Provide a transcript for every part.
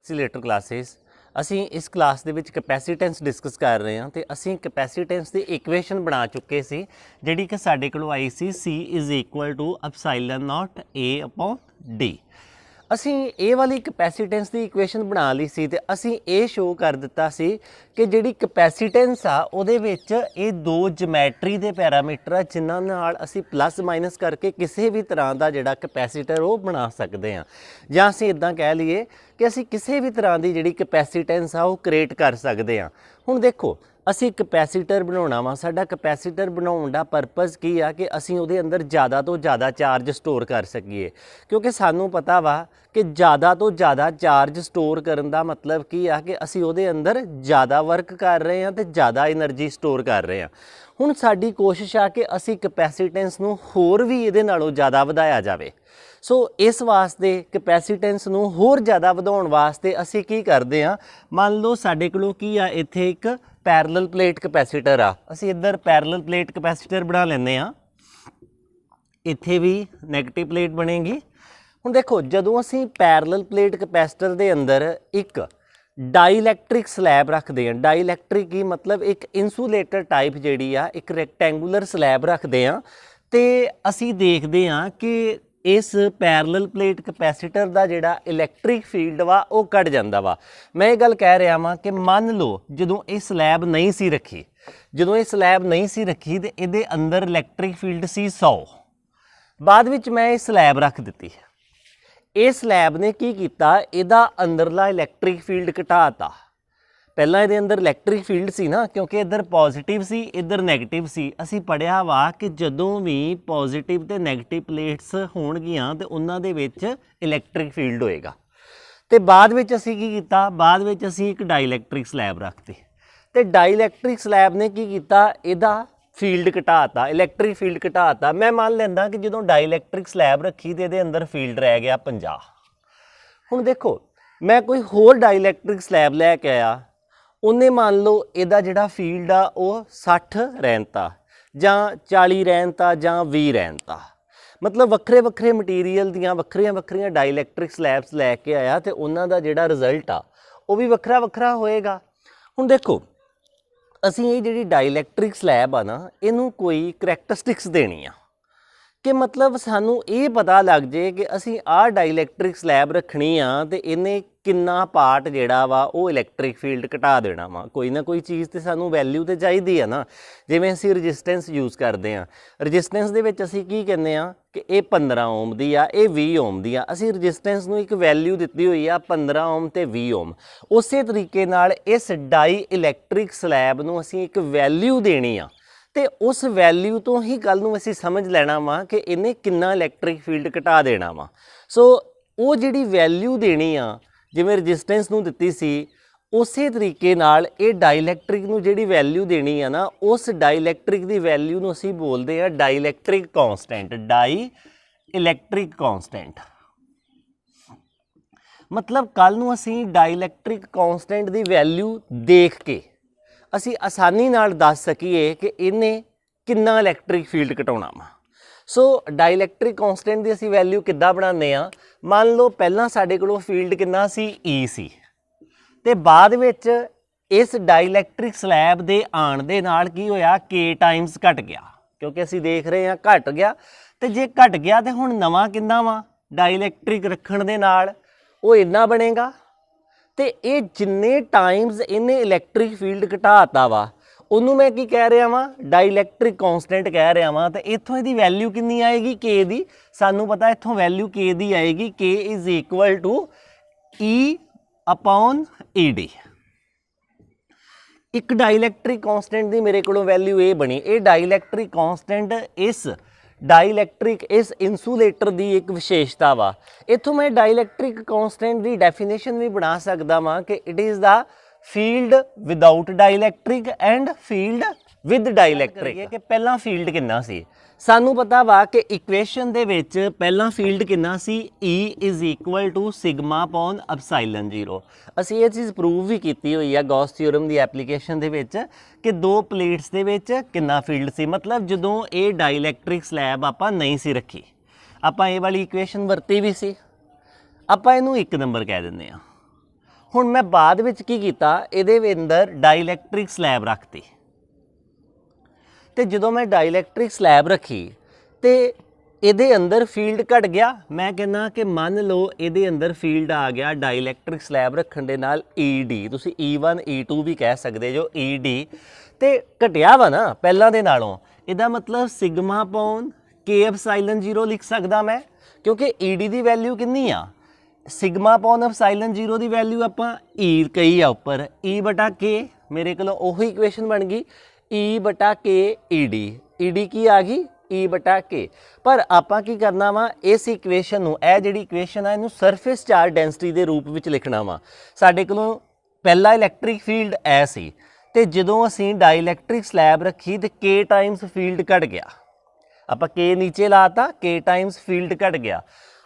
Accelerator classes ਅਸੀਂ ਇਸ class ਦੇ ਵਿੱਚ ਕੈਪੈਸਿਟੈਂਸ ਡਿਸਕਸ ਕਰ ਰਹੇ ਹਾਂ ਤੇ ਅਸੀਂ ਕੈਪੈਸਿਟੈਂਸ ਦੀ ਇਕੁਏਸ਼ਨ ਬਣਾ ਚੁੱਕੇ ਸੀ ਜਿਹੜੀ ਕਿ ਸਾਡੇ ਕੋਲ ਆਈ ਸੀ C = ε0 A/d। ਅਸੀਂ ਇਹ ਵਾਲੀ ਕੈਪੈਸਿਟੈਂਸ ਦੀ ਇਕੁਏਸ਼ਨ ਬਣਾ ਲਈ ਸੀ ਤੇ ਅਸੀਂ ਇਹ ਸ਼ੋ ਕਰ ਦਿੱਤਾ ਸੀ ਕਿ ਜਿਹੜੀ ਕੈਪੈਸਿਟੈਂਸ ਆ ਉਹਦੇ ਵਿੱਚ ਇਹ ਦੋ ਜਿਓਮੈਟਰੀ ਦੇ ਪੈਰਾਮੀਟਰ ਆ ਜਿਨ੍ਹਾਂ ਨਾਲ ਅਸੀਂ ਪਲੱਸ ਮਾਈਨਸ ਕਰਕੇ ਕਿਸੇ ਵੀ ਤਰ੍ਹਾਂ ਦਾ ਜਿਹੜਾ ਕੈਪੈਸਿਟਰ ਉਹ ਬਣਾ ਸਕਦੇ ਹਾਂ, ਜਾਂ ਅਸੀਂ ਇਦਾਂ ਕਹਿ ਲਈਏ ਕਿ ਅਸੀਂ ਕਿਸੇ ਵੀ ਤਰ੍ਹਾਂ ਦੀ ਜਿਹੜੀ ਕੈਪੈਸਿਟੈਂਸ ਆ ਉਹ ਕ੍ਰੀਏਟ ਕਰ ਸਕਦੇ ਹਾਂ। ਹੁਣ ਦੇਖੋ ਅਸੀਂ ਕੈਪੈਸਿਟਰ ਬਣਾਉਣਾ ਵਾ, ਸਾਡਾ ਕੈਪੈਸਿਟਰ ਬਣਾਉਣ ਦਾ ਪਰਪਸ ਕੀ ਆ ਕਿ ਅਸੀਂ ਉਹਦੇ ਅੰਦਰ ਜ਼ਿਆਦਾ ਤੋਂ ਜ਼ਿਆਦਾ ਚਾਰਜ ਸਟੋਰ ਕਰ ਸਕੀਏ, ਕਿਉਂਕਿ ਸਾਨੂੰ ਪਤਾ ਵਾ ਕਿ ਜ਼ਿਆਦਾ ਤੋਂ ਜ਼ਿਆਦਾ ਚਾਰਜ ਸਟੋਰ ਕਰਨ ਦਾ ਮਤਲਬ ਕੀ ਆ ਕਿ ਅਸੀਂ ਉਹਦੇ ਅੰਦਰ ਜ਼ਿਆਦਾ ਵਰਕ ਕਰ ਰਹੇ ਹਾਂ ਤੇ ਜ਼ਿਆਦਾ એનર્ਜੀ ਸਟੋਰ ਕਰ ਰਹੇ ਹਾਂ। ਹੁਣ ਸਾਡੀ ਕੋਸ਼ਿਸ਼ ਆ ਕਿ ਅਸੀਂ ਕੈਪੈਸਿਟੈਂਸ ਨੂੰ ਹੋਰ ਵੀ ਇਹਦੇ ਨਾਲੋਂ ਜ਼ਿਆਦਾ ਵਧਾਇਆ ਜਾਵੇ। ਸੋ ਇਸ ਵਾਸਤੇ ਕੈਪੈਸਿਟੈਂਸ ਨੂੰ ਹੋਰ ਜ਼ਿਆਦਾ ਵਧਾਉਣ ਵਾਸਤੇ ਅਸੀਂ ਕੀ ਕਰਦੇ ਹਾਂ, ਮੰਨ ਲਓ ਸਾਡੇ ਕੋਲੋਂ ਕੀ ਆ ਇੱਥੇ ਇੱਕ ਪੈਰਲਲ ਪਲੇਟ ਕੈਪੈਸਿਟਰ ਆ, ਅਸੀਂ ਇੱਧਰ ਪੈਰਲਲ ਪਲੇਟ ਕੈਪੈਸਿਟਰ ਬਣਾ ਲੈਂਦੇ ਹਾਂ, ਇੱਥੇ ਵੀ ਨੈਗੇਟਿਵ ਪਲੇਟ ਬਣੇਗੀ। ਹੁਣ ਦੇਖੋ ਜਦੋਂ ਅਸੀਂ ਪੈਰਲਲ ਪਲੇਟ ਕੈਪੈਸਿਟਰ ਦੇ ਅੰਦਰ ਇੱਕ ਡਾਈਲੈਕਟ੍ਰਿਕ ਸਲੈਬ ਰੱਖਦੇ ਹਾਂ, ਡਾਈਲੈਕਟ੍ਰਿਕ ਕੀ ਮਤਲਬ ਇੱਕ ਇਨਸੂਲੇਟਰ ਟਾਈਪ ਜਿਹੜੀ ਆ ਇੱਕ ਰੈਕਟੈਂਗੂਲਰ ਸਲੈਬ ਰੱਖਦੇ ਹਾਂ ਤੇ ਅਸੀਂ ਦੇਖਦੇ ਹਾਂ ਕਿ ਇਸ ਪੈਰਲਲ ਪਲੇਟ ਕੈਪੈਸਿਟਰ ਦਾ ਜਿਹੜਾ ਇਲੈਕਟ੍ਰਿਕ ਫੀਲਡ ਵਾ ਉਹ ਘਟ ਜਾਂਦਾ ਵਾ। ਮੈਂ ਇਹ ਗੱਲ ਕਹਿ ਰਿਹਾ ਵਾਂ ਕਿ ਮੰਨ ਲਓ ਜਦੋਂ ਇਹ ਸਲੈਬ ਨਹੀਂ ਸੀ ਰੱਖੀ, ਤੇ ਇਹਦੇ ਅੰਦਰ ਇਲੈਕਟ੍ਰਿਕ ਫੀਲਡ ਸੀ 100, ਬਾਅਦ ਵਿੱਚ ਮੈਂ ਇਹ ਸਲੈਬ ਰੱਖ ਦਿੱਤੀ। ਇਹ ਸਲੈਬ ਨੇ ਕੀ ਕੀਤਾ, ਇਹਦਾ ਅੰਦਰਲਾ ਇਲੈਕਟ੍ਰਿਕ ਫੀਲਡ ਘਟਾਤਾ। ਪਹਿਲਾਂ ਇਹਦੇ ਅੰਦਰ ਇਲੈਕਟ੍ਰਿਕ ਫੀਲਡ ਸੀ ਨਾ, ਕਿਉਂਕਿ ਇੱਧਰ ਪੋਜ਼ਿਟਿਵ ਸੀ ਇੱਧਰ ਨੈਗੇਟਿਵ ਸੀ। ਅਸੀਂ ਪੜ੍ਹਿਆ ਵਾ ਕਿ ਜਦੋਂ ਵੀ ਪੋਜ਼ਿਟਿਵ ਤੇ ਨੈਗੇਟਿਵ ਪਲੇਟਸ ਹੋਣਗੀਆਂ ਤੇ ਉਹਨਾਂ ਦੇ ਵਿੱਚ ਇਲੈਕਟ੍ਰਿਕ ਫੀਲਡ ਹੋਏਗਾ। ਤੇ ਬਾਅਦ ਵਿੱਚ ਅਸੀਂ ਕੀ ਕੀਤਾ, ਬਾਅਦ ਵਿੱਚ ਅਸੀਂ ਇੱਕ ਡਾਈਲੈਕਟ੍ਰਿਕ ਸਲੈਬ ਰੱਖਤੀ ਤੇ ਡਾਈਲੈਕਟ੍ਰਿਕ ਸਲੈਬ ਨੇ ਕੀ ਕੀਤਾ, ਇਹਦਾ ਫੀਲਡ ਘਟਾਤਾ, ਇਲੈਕਟ੍ਰਿਕ ਫੀਲਡ ਘਟਾਤਾ। ਮੈਂ ਮੰਨ ਲੈਂਦਾ ਕਿ ਜਦੋਂ ਡਾਈਲੈਕਟ੍ਰਿਕ ਸਲੈਬ ਰੱਖੀ ਤੇ ਇਹਦੇ ਅੰਦਰ ਫੀਲਡ ਰਹਿ ਗਿਆ 50। ਹੁਣ ਦੇਖੋ ਮੈਂ ਕੋਈ ਹੋਰ ਡਾਈਲੈਕਟ੍ਰਿਕ ਸਲੈਬ ਲੈ ਕੇ ਆਇਆ, ਉਹਨੇ ਮੰਨ ਲਓ ਇਹਦਾ ਜਿਹੜਾ ਫੀਲਡ ਆ ਉਹ 60 ਰਹਿਣਤਾ ਜਾਂ 40 ਰਹਿਣਤਾ ਜਾਂ 20 ਰਹਿਣਤਾ, ਮਤਲਬ ਵੱਖਰੇ ਵੱਖਰੇ ਮਟੀਰੀਅਲ ਦੀਆਂ ਵੱਖਰੀਆਂ ਵੱਖਰੀਆਂ ਡਾਈਲੈਕਟ੍ਰਿਕ ਸਲੈਬਸ ਲੈ ਕੇ ਆਇਆ ਤੇ ਉਹਨਾਂ ਦਾ ਜਿਹੜਾ ਰਿਜ਼ਲਟ ਆ ਉਹ ਵੀ ਵੱਖਰਾ ਵੱਖਰਾ ਹੋਏਗਾ। ਹੁਣ ਦੇਖੋ ਅਸੀਂ ਇਹ ਜਿਹੜੀ ਡਾਈਲੈਕਟ੍ਰਿਕ ਸਲੈਬ ਆ ਨਾ, ਇਹਨੂੰ ਕੋਈ ਕਰੈਕਟਰਿਸਟਿਕਸ ਦੇਣੀ ਆ ਕਿ ਮਤਲਬ ਸਾਨੂੰ ਇਹ ਪਤਾ ਲੱਗ ਜੇ ਕਿ ਅਸੀਂ ਆਹ ਡਾਈਲੈਕਟ੍ਰਿਕ ਸਲੈਬ ਰੱਖਣੀ ਆ ਤੇ ਇਹਨੇ ਕਿੰਨਾ ਪਾਰਟ ਜਿਹੜਾ ਵਾ ਉਹ ਇਲੈਕਟ੍ਰਿਕ ਫੀਲਡ ਘਟਾ ਦੇਣਾ ਵਾ। ਕੋਈ ਨਾ ਕੋਈ ਚੀਜ਼ ਤੇ ਸਾਨੂੰ ਵੈਲਿਊ ਤੇ ਚਾਹੀਦੀ ਆ ਨਾ। ਜਿਵੇਂ ਅਸੀਂ ਰਜਿਸਟੈਂਸ ਯੂਜ਼ ਕਰਦੇ ਹਾਂ, ਰਜਿਸਟੈਂਸ ਦੇ ਵਿੱਚ ਅਸੀਂ ਕੀ ਕਹਿੰਦੇ ਆ ਕਿ ਇਹ 15 ਓਮ ਦੀ ਆ, ਇਹ 20 ਓਮ ਦੀ ਆ। ਅਸੀਂ ਰਜਿਸਟੈਂਸ ਨੂੰ ਇੱਕ ਵੈਲਿਊ ਦਿੱਤੀ ਹੋਈ ਆ 15 ਓਮ ਤੇ 20 ਓਮ। ਉਸੇ ਤਰੀਕੇ ਨਾਲ ਇਸ ਡਾਈ ਇਲੈਕਟ੍ਰਿਕ ਸਲੈਬ ਨੂੰ ਅਸੀਂ ਇੱਕ ਵੈਲਿਊ ਦੇਣੀ ਆ ਤੇ ਉਸ ਵੈਲਿਊ ਤੋਂ ਹੀ ਕੱਲ ਨੂੰ ਅਸੀਂ ਸਮਝ ਲੈਣਾ ਵਾ ਕਿ ਇਹਨੇ ਕਿੰਨਾ ਇਲੈਕਟ੍ਰਿਕ ਫੀਲਡ ਘਟਾ ਦੇਣਾ ਵਾ। ਸੋ ਉਹ ਜਿਹੜੀ ਵੈਲਿਊ ਦੇਣੀ ਆ, ਜਿਵੇਂ ਰਜਿਸਟੈਂਸ ਨੂੰ ਦਿੱਤੀ ਸੀ, ਉਸੇ ਤਰੀਕੇ ਨਾਲ ਇਹ ਡਾਈਲੈਕਟ੍ਰਿਕ ਨੂੰ ਜਿਹੜੀ ਵੈਲਿਊ ਦੇਣੀ ਆ ਨਾ, ਉਸ ਡਾਈਲੈਕਟ੍ਰਿਕ ਦੀ ਵੈਲਿਊ ਨੂੰ ਅਸੀਂ ਬੋਲਦੇ ਆ ਡਾਈਲੈਕਟ੍ਰਿਕ ਕਾਂਸਟੈਂਟ। ਡਾਈ ਇਲੈਕਟ੍ਰਿਕ ਕਾਂਸਟੈਂਟ ਮਤਲਬ ਕੱਲ ਨੂੰ ਅਸੀਂ ਡਾਈਲੈਕਟ੍ਰਿਕ ਕਾਂਸਟੈਂਟ ਦੀ ਵੈਲਿਊ ਦੇਖ ਕੇ ਅਸੀਂ ਆਸਾਨੀ ਨਾਲ ਦੱਸ ਸਕੀਏ ਕਿ ਇਹਨੇ ਕਿੰਨਾ ਇਲੈਕਟ੍ਰਿਕ ਫੀਲਡ ਘਟਾਉਣਾ ਵਾ। ਸੋ ਡਾਈਲੈਕਟ੍ਰਿਕ ਕਾਂਸਟੈਂਟ ਦੀ ਅਸੀਂ ਵੈਲਿਊ ਕਿੱਦਾਂ ਬਣਾਉਂਦੇ ਆ, ਮੰਨ ਲਓ ਪਹਿਲਾਂ ਸਾਡੇ ਕੋਲੋਂ ਫੀਲਡ ਕਿੰਨਾ ਸੀ, E ਸੀ, ਤੇ ਬਾਅਦ ਵਿੱਚ ਇਸ ਡਾਈਲੈਕਟ੍ਰਿਕ ਸਲੈਬ ਦੇ ਆਉਣ ਦੇ ਨਾਲ ਕੀ ਹੋਇਆ, K ਟਾਈਮਸ ਘਟ ਗਿਆ, ਕਿਉਂਕਿ ਅਸੀਂ ਦੇਖ ਰਹੇ ਹਾਂ ਘਟ ਗਿਆ। ਤੇ ਜੇ ਘਟ ਗਿਆ ਤੇ ਹੁਣ ਨਵਾਂ ਕਿੰਨਾ ਵਾ, ਡਾਈਲੈਕਟ੍ਰਿਕ ਰੱਖਣ ਦੇ ਨਾਲ ਉਹ ਇੰਨਾ ਬਣੇਗਾ। ਤੇ ਇਹ ਜਿੰਨੇ ਟਾਈਮਸ ਇਹਨੇ ਇਲੈਕਟ੍ਰਿਕ ਫੀਲਡ ਘਟਾਤਾ ਵਾ ਉਹਨੂੰ ਮੈਂ ਕੀ ਕਹਿ ਰਿਹਾ ਵਾਂ, ਡਾਈਲੈਕਟ੍ਰਿਕ ਕਾਂਸਟੈਂਟ ਕਹਿ ਰਿਹਾ ਵਾਂ। ਤੇ ਇੱਥੋਂ ਇਹਦੀ ਵੈਲਿਊ ਕਿੰਨੀ ਆਏਗੀ, K ਦੀ। ਸਾਨੂੰ ਪਤਾ ਇੱਥੋਂ ਵੈਲਿਊ K ਦੀ ਆਏਗੀ, K = E/ED। ਇੱਕ ਡਾਈਲੈਕਟ੍ਰਿਕ ਕਾਂਸਟੈਂਟ ਦੀ ਮੇਰੇ ਕੋਲੋਂ ਵੈਲਿਊ ਇਹ ਬਣੀ। ਇਹ ਡਾਈਲੈਕਟ੍ਰਿਕ ਕਾਂਸਟੈਂਟ ਇਸ ਇਨਸੂਲੇਟਰ ਦੀ ਇੱਕ ਵਿਸ਼ੇਸ਼ਤਾ ਵਾ। ਇੱਥੋਂ ਮੈਂ ਡਾਈਲੈਕਟ੍ਰਿਕ ਕਾਂਸਟੈਂਟ ਦੀ ਡੈਫੀਨੇਸ਼ਨ ਵੀ ਬਣਾ ਸਕਦਾ ਵਾਂ ਕਿ it is the field without dielectric and field with dielectric. ਕਿ ਪਹਿਲਾਂ ਫੀਲਡ ਕਿੰਨਾ ਸੀ, ਸਾਨੂੰ ਪਤਾ ਵਾ ਕਿ ਇਕੁਏਸ਼ਨ ਦੇ ਵਿੱਚ ਪਹਿਲਾਂ ਫੀਲਡ ਕਿੰਨਾ ਸੀ, E = σ/ε0। ਅਸੀਂ ਇਹ ਚੀਜ਼ ਪ੍ਰੂਵ ਵੀ ਕੀਤੀ ਹੋਈ ਆ ਗੌਸ ਥਿਊਰਮ ਦੀ ਐਪਲੀਕੇਸ਼ਨ ਦੇ ਵਿੱਚ ਕਿ ਦੋ ਪਲੇਟਸ ਦੇ ਵਿੱਚ ਕਿੰਨਾ ਫੀਲਡ ਸੀ। ਮਤਲਬ ਜਦੋਂ ਇਹ ਡਾਈਲੈਕਟ੍ਰਿਕ ਸਲੈਬ ਆਪਾਂ ਨਹੀਂ ਸੀ ਰੱਖੀ, ਆਪਾਂ ਇਹ ਵਾਲੀ ਇਕੁਏਸ਼ਨ ਵਰਤੀ ਵੀ ਸੀ, ਆਪਾਂ ਇਹਨੂੰ 1 ਨੰਬਰ ਕਹਿ ਦਿੰਦੇ ਹਾਂ। ਹੁਣ मैं बाद विच की कीता, इहदे अंदर डाइलैक्ट्रिक स्लैब रखती ते जदों मैं डाइलैक्ट्रिक स्लैब रखी तो ਇਹਦੇ ਅੰਦਰ ਫੀਲਡ ਘਟ ਗਿਆ। ਮੈਂ ਕਹਿੰਦਾ ਕਿ ਮੰਨ ਲਓ ਇਹਦੇ ਅੰਦਰ ਫੀਲਡ ਆ ਗਿਆ ਡਾਈਲੈਕਟ੍ਰਿਕ ਸਲੈਬ ਰੱਖਣ ਦੇ ਨਾਲ ED, ਤੁਸੀਂ E1 E2 ਵੀ ਕਹਿ ਸਕਦੇ ਜੋ, ED ਤੇ ਘਟਿਆ ਵਾ ਨਾ ਪਹਿਲਾਂ ਦੇ ਨਾਲੋਂ। ਇਹਦਾ ਮਤਲਬ ਸਿਗਮਾ ਅਪੋਨ K ਐਪਸਾਈਲਨ 0 ਲਿਖ ਸਕਦਾ ਮੈਂ, ਕਿਉਂਕਿ ED ਦੀ ਵੈਲਿਊ ਕਿੰਨੀ ਆ, ਸਿਗਮਾ ਅਪੋਨ ਐਪਸਾਈਲਨ 0 ਦੀ ਵੈਲਿਊ ਆਪਾਂ E ਕਹੀ ਆ ਉੱਪਰ, E ਬਟਾ K। ਮੇਰੇ ਕੋਲ ਉਹੀ ਇਕੁਏਸ਼ਨ ਬਣ ਗਈ E ਬਟਾ K ED। ED ਕੀ ਆ ਗਈ E बटा K। पर आपां की करना वा, इस इक्वेशन नूं, यह जिहड़ी इक्वेशन है इनू सरफेस चार्ज डेंसिटी के रूप में लिखना वा। साडे कोलों पहला इलैक्ट्रिक फील्ड ऐ सी ते जदों असीं डाइलैक्ट्रिक स्लैब रखी तो K टाइम्स फील्ड घट गया, आपां K नीचे लाता, K टाइम्स फील्ड घट गया।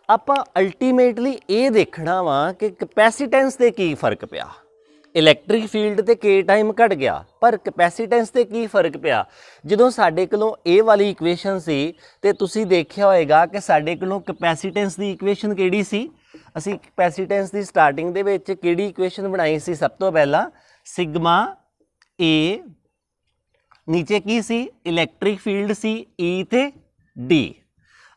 आपां अल्टीमेटली ये देखना वा कि कैपेसिटेंस ते की फर्क पिया। इलैक्ट्रिक फील्ड ते K टाइम घट गया पर कैपेसिटेंस ते की फर्क पिया। जदों साडे कोलों ये वाली इक्वेशन सी ते तुसीं देखिया होएगा कि साडे कोलों कैपेसिटेंस दी इक्वेशन किहड़ी सी। असीं capacitance the starting they which किहड़ी equation बनाई सी, सब तो पहला सिग्मा A, नीचे की सी इलैक्ट्रिक फील्ड सी E ते D।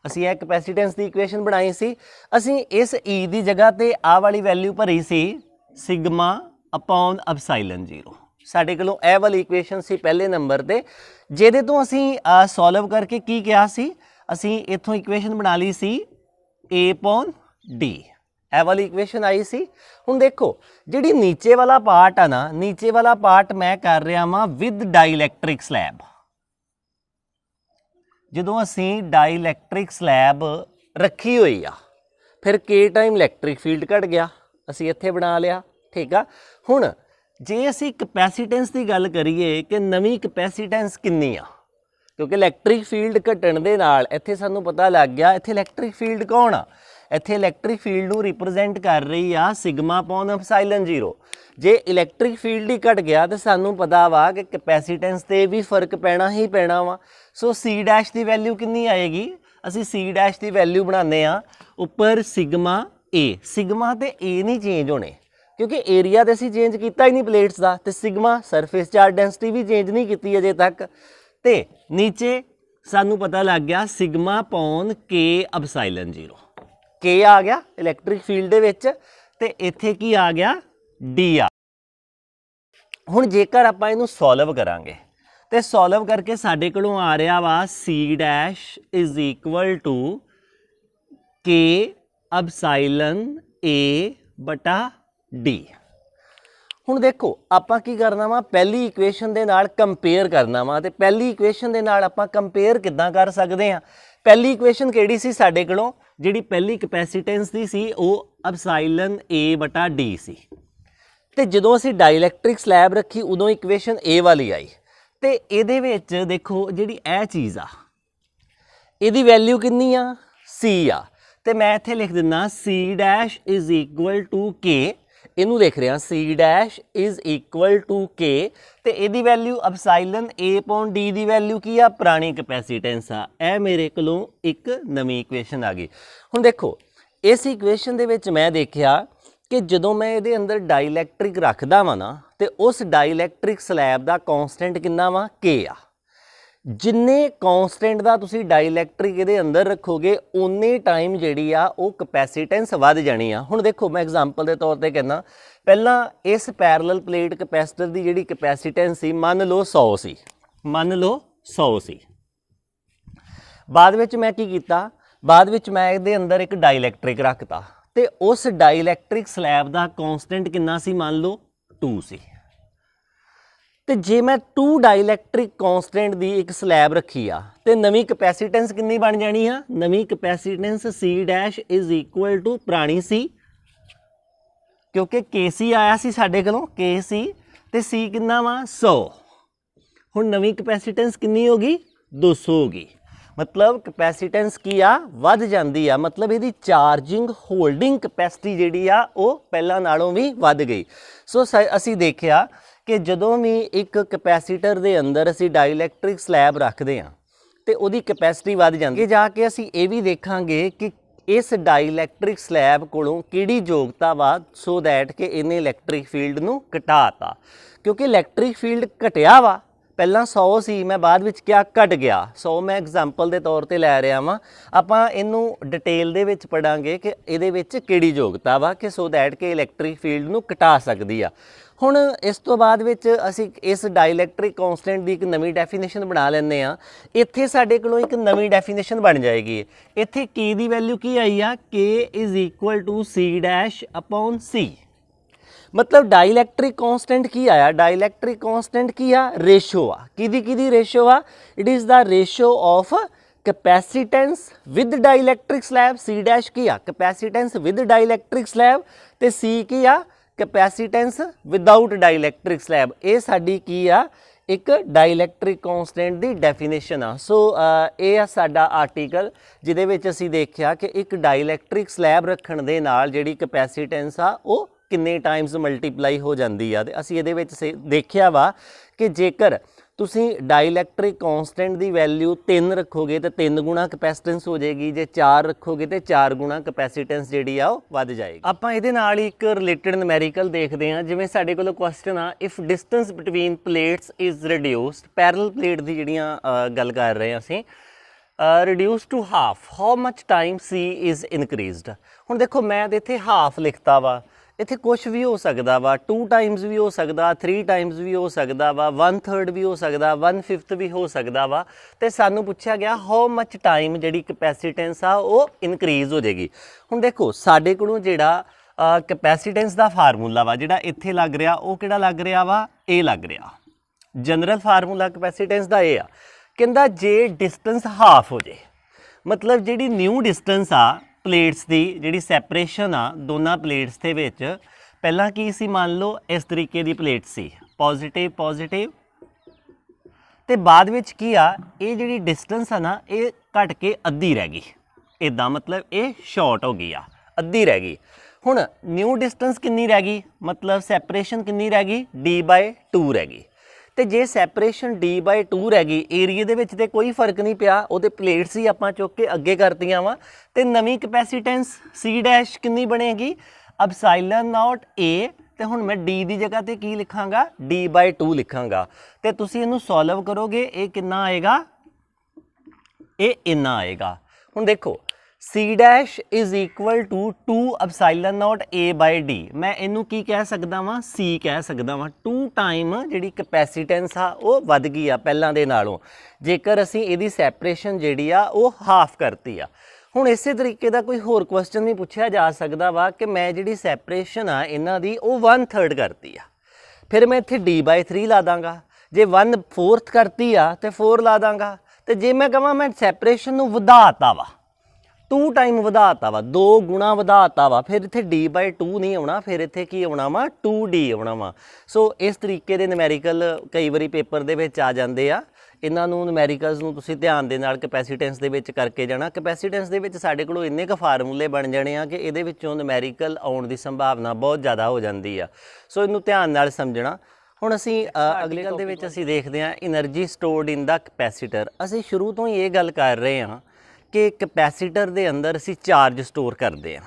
असीं यह कैपेसिटेंस दी इक्वेशन बनाई सी। असीं इस E दी जगह ते आ वाली वैल्यू भरी सी सिग्मा अपॉन एप्सिलॉन 0। साडे कोलों यह वाली इक्वेशन सी पहले नंबर ते, जिहदे तो असीं सॉल्व करके की किया सी, असीं इत्थों इक्वेशन बना ली सी A अपॉन D। यह वाली इक्वेशन आई सी। हुण देखो जिहड़ी नीचे वाला पार्ट है ना, नीचे वाला पार्ट मैं कर रहा वां विद डाइलैक्ट्रिक स्लैब। जदों असीं डाइलैक्ट्रिक स्लैब रखी हुई आ, फिर K टाइम इलैक्ट्रिक फील्ड घट गया, असीं इत्थे बना लिया, ठीक आ। हुण जे असीं कैपेसिटेंस की गल करिए कि नवीं कैपेसिटेंस कितनी आ, क्योंकि इलैक्ट्रिक फील्ड घटण दे नाल इत्थे सानूं पता लग गया इत्थे इलैक्ट्रिक फील्ड कौन आ, इत्थे इलैक्ट्रिक फील्ड नूं रिप्रजेंट कर रही आ सिग्मा अपॉन एप्सिलॉन 0। जे इलैक्ट्रिक फील्ड ही घट गया तो सानूं पता वा कि कैपेसिटेंस ते भी फर्क पैना ही पैना वा। सो C डैश की वैल्यू कितनी आएगी, असीं C डैश की वैल्यू बनाने आ उपर सिग्मा A। सिग्मा ते A नहीं चेंज होने क्योंकि एरिया तो असीं चेंज किया ही नहीं प्लेट्स का, तो सिग्मा सरफेस चार्ज डेंसिटी भी चेंज नहीं की अजे तक। तो नीचे सानू पता लग गया sigma upon K epsilon 0। K आ गया इलैक्ट्रिक फील्ड दे विच ते इत्थे की आ गया D आ। हुण जेकर आपां इहनूं सॉल्व करांगे तो सॉल्व करके साडे कोलों आ रहा वा C dash is equal to K epsilon A बटा D। हुण देखो आपां की करना वा, पहली इक्वेशन दे नाल कंपेयर करना वा। ते पहली इक्वेशन दे नाल आपां कंपेयर किद्दां कर सकदे हां। पहली इक्वेशन किहड़ी सी साडे कोलों, जिहड़ी पहली कैपेसिटेंस दी सी वो एप्सिलॉन A बटा D सी। ते जदों असीं डाइलैक्ट्रिक स्लैब रखी उदों इक्वेशन A वाली आई। ते इहदे विच देखो जिहड़ी यह चीज़ आ इहदी वैल्यू कितनी आ, C आ। ते मैं इत्थे लिख दिंदा C dash is equal to K, इनू लिख रहा C dash is equal to K ते इहदी value epsilon A upon D दी वैल्यू की आ, पुरानी कैपेसिटेंस आ। यह मेरे कोलों एक नवीं इक्वेशन आ गई। हुण देखो इस इक्वेशन दे विच मैं देखिया कि जदों मैं इहदे अंदर डाइलैक्ट्रिक रखदा वां ना ते उस डाइलैक्ट्रिक स्लैब दा कॉन्स्टेंट कितना वा, K आ। जिन्ने कॉन्स्टेंट का तुसी डाइलैक्ट्रिक इहदे अंदर रखोगे उन्ने टाइम जिहड़ी आ वो कैपेसिटेंस वध जानी आ। हुण देखो मैं एग्जाम्पल के तौर पर कहना, पहला इस पैरलल प्लेट कैपेसिटर की जिहड़ी कैपेसिटेंस सी मान लो 100 सी, मान लो 100 सी। बाद विच मैं की कीता, बाद विच मैं इहदे अंदर एक डाइलैक्ट्रिक रखता ते उस डाइलैक्ट्रिक स्लैब का कॉन्स्टेंट कितना सी, मान लो 2 सी। तो जे मैं 2 डाइलैक्ट्रिक कॉन्स्टेंट की एक स्लैब रखी आ तो नवीं कैपेसिटेंस कितनी बन जानी आ, नवीं capacitance C dash is equal to पुरानी C, क्योंकि KC आया सी साडे कोलों KC ते C कितना वा 100। हुण नवीं कैपेसिटेंस कितनी होगी, 200 होगी। मतलब कैपेसिटेंस की आ वध जाती आ, मतलब इहदी चार्जिंग होल्डिंग कैपेसिटी जिहड़ी आ वो पहलां नालों भी वध गई। सो असीं देखिया कि जदों भी एक कैपेसिटर दे अंदर असीं डाइलैक्ट्रिक स्लैब रखते हैं तो उहदी कैपेसिटी वध जाती है। जाके असीं ये भी देखांगे कि इस डाइलैक्ट्रिक स्लैब कोलों किहड़ी योगता वा सो दैट कि इन्हें इलैक्ट्रिक फील्ड नूं घटाता, क्योंकि इलैक्ट्रिक फील्ड घटिया वा ਪਹਿਲਾਂ 100 ਸੀ मैं बाद ਵਿੱਚ क्या घट गया 100 मैं एग्जाम्पल के तौर पर लै रहा वां ਆਪਾਂ ਇਹਨੂੰ डिटेल ਦੇ ਵਿੱਚ ਪੜਾਂਗੇ ਕਿ ਇਹਦੇ ਵਿੱਚ ਕਿਹੜੀ ਯੋਗਤਾ ਵਾ ਕਿ ਸੋ ਦੈਟ ਕਿ ਇਲੈਕਟ੍ਰਿਕ ਫੀਲਡ ਨੂੰ ਘਟਾ ਸਕਦੀ ਆ। ਹੁਣ ਇਸ ਤੋਂ ਬਾਅਦ ਵਿੱਚ ਅਸੀਂ ਇਸ ਡਾਇਲੈਕਟ੍ਰਿਕ ਕੌਂਸਟੈਂਟ ਦੀ ਇੱਕ ਨਵੀਂ ਡੈਫੀਨੇਸ਼ਨ ਬਣਾ ਲੈਂਦੇ ਆ। ਇੱਥੇ ਸਾਡੇ ਕੋਲੋਂ ਇੱਕ ਨਵੀਂ ਡੈਫੀਨੇਸ਼ਨ ਬਣ ਜਾਏਗੀ। ਇੱਥੇ K ਦੀ ਵੈਲਿਊ ਕੀ ਆਈ ਆ K = C'/C मतलब डाइलैक्ट्रिक कॉन्स्टेंट की आया डाइलैक्ट्रिक कॉन्स्टेंट की आ रेशो आ की रेशो आ it is the ratio of capacitance with dielectric slab C dash की आ कैपेसिटेंस विद डाइलैक्ट्रिक स्लैब ते C की आ कैपेसिटेंस विदाउट डाइलैक्ट्रिक स्लैब। ये साडी की आ एक डाइलैक्ट्रिक कॉन्स्टेंट की डेफिनेशन आ। सो ये साडा आर्टिकल जिहदे विच असीं देखिया कि एक डाइलैक्ट्रिक स्लैब रखण दे नाल जिहड़ी कैपेसिटेंस आ वो किन्ने टाइम्स मल्टीप्लाई हो जाती है। असीं इहदे विच देखिया वा कि जेकर तुसीं डाइलैक्ट्रिक कॉन्स्टेंट की वैल्यू 3 रखोगे तो 3 गुणा कैपेसिटेंस हो जाएगी, जे 4 रखोगे तो 4 गुणा कैपेसिटेंस जिहड़ी आ वध जाएगी। आपां इहदे नाल एक रिलेटेड नूमैरिकल देखते हैं, जिवें साडे कोल क्वेश्चन आ if distance between plates is reduced parallel plate की जिहड़ियां गल कर रहे हैं असीं reduce to half how much time C is increased. हुण देखो मैं तो इत्थे हाफ लिखता वा इत्थे कुछ भी हो सकता वा 2 टाइम्स भी हो सकता 3 टाइम्स भी हो सकता वा 1/3 भी हो सकता 1/5 भी हो सकता वा। तो सानू पूछा गया हाउ मच टाइम जिहड़ी कैपेसिटेंस आ वो इनक्रीज हो जाएगी। हुण देखो साडे कोलों जिहड़ा कैपेसिटेंस का फार्मूला वा जिहड़ा इत्थे लग रहा वो किहड़ा लग रहा वा ए लग रहा जनरल फार्मूला कैपेसिटेंस का ये आ कहंदा जे डिस्टेंस हाफ हो जाए मतलब जिहड़ी न्यू डिस्टेंस आ प्लेट्स की जिहड़ी सैपरेशन आ दोनों प्लेट्स के विच पहला की सी मान लो इस तरीके की प्लेट सी पॉजिटिव पॉजिटिव तो बाद विच की आ ये जिहड़ी डिस्टेंस है ना ये घट के अद्धी रह गई इदा मतलब ये शॉर्ट हो गई आ अद्धी रह गई। हुण न्यू डिस्टेंस कितनी रह गई मतलब सैपरेशन कितनी रह गई D/2 रह गई। तो जे सैपरेशन D/2 रह गई एरिए दे विच ते कोई फर्क नहीं पिया वो प्लेट्स ही आपां चुक के अगे करतियां वा ते नवीं कैपेसिटेंस C' कितनी बनेगी ε0 A तो हुण मैं D की जगह ते की लिखांगा D/2 लिखांगा। तो तुसीं इहनूं सॉल्व करोगे ये कितना आएगा ये इन्ना आएगा। हुण देखो C' = 2ε0 A/D मैं इनू की कह सकदा वां C कह सकदा वां 2 टाइम जिहड़ी कैपेसिटेंस आ वो वध गई आ पहलां दे नालों जेकर असीं इहदी सैपरेशन जिहड़ी आ वो हाफ करती आ। हुण इसे तरीके का कोई होर क्वेश्चन भी पूछा जा सकदा वा कि मैं जिहड़ी सैपरेशन आ इन्हां दी वो 1/3 करती आ फिर मैं इत्थे D/3 ला दांगा जे 1/4 करती आ तो 4 ला दांगा तो जे मैं कहां मैं सैपरेशन नूं वधाता वा 2 टाइम वधाता वा 2 गुणा वधाता वा फिर इत्थे D/2 नहीं आना फिर इत्थे की आना वा 2D आना वा। सो इस तरीके के नूमैरिकल कई बारी पेपर दे विच आ जांदे आ इन्हां नूं नूमैरिकल्स नूं तुसीं ध्यान दे नाल कैपेसिटेंस दे विच करके जाना कैपेसिटेंस दे विच साडे कोल इन्ने क फार्मूले बन जाने आ कि इहदे विचों नूमैरिकल आउण दी संभावना बहुत ज़्यादा हो जाती आ। सो इहनूं ध्यान नाल समझना। हुण असीं अगले गल दे विच असीं देखदे आ energy stored in the capacitor. असीं शुरू तो ही ये गल कर रहे हां कि कैपेसिटर दे अंदर असीं चार्ज स्टोर करते हैं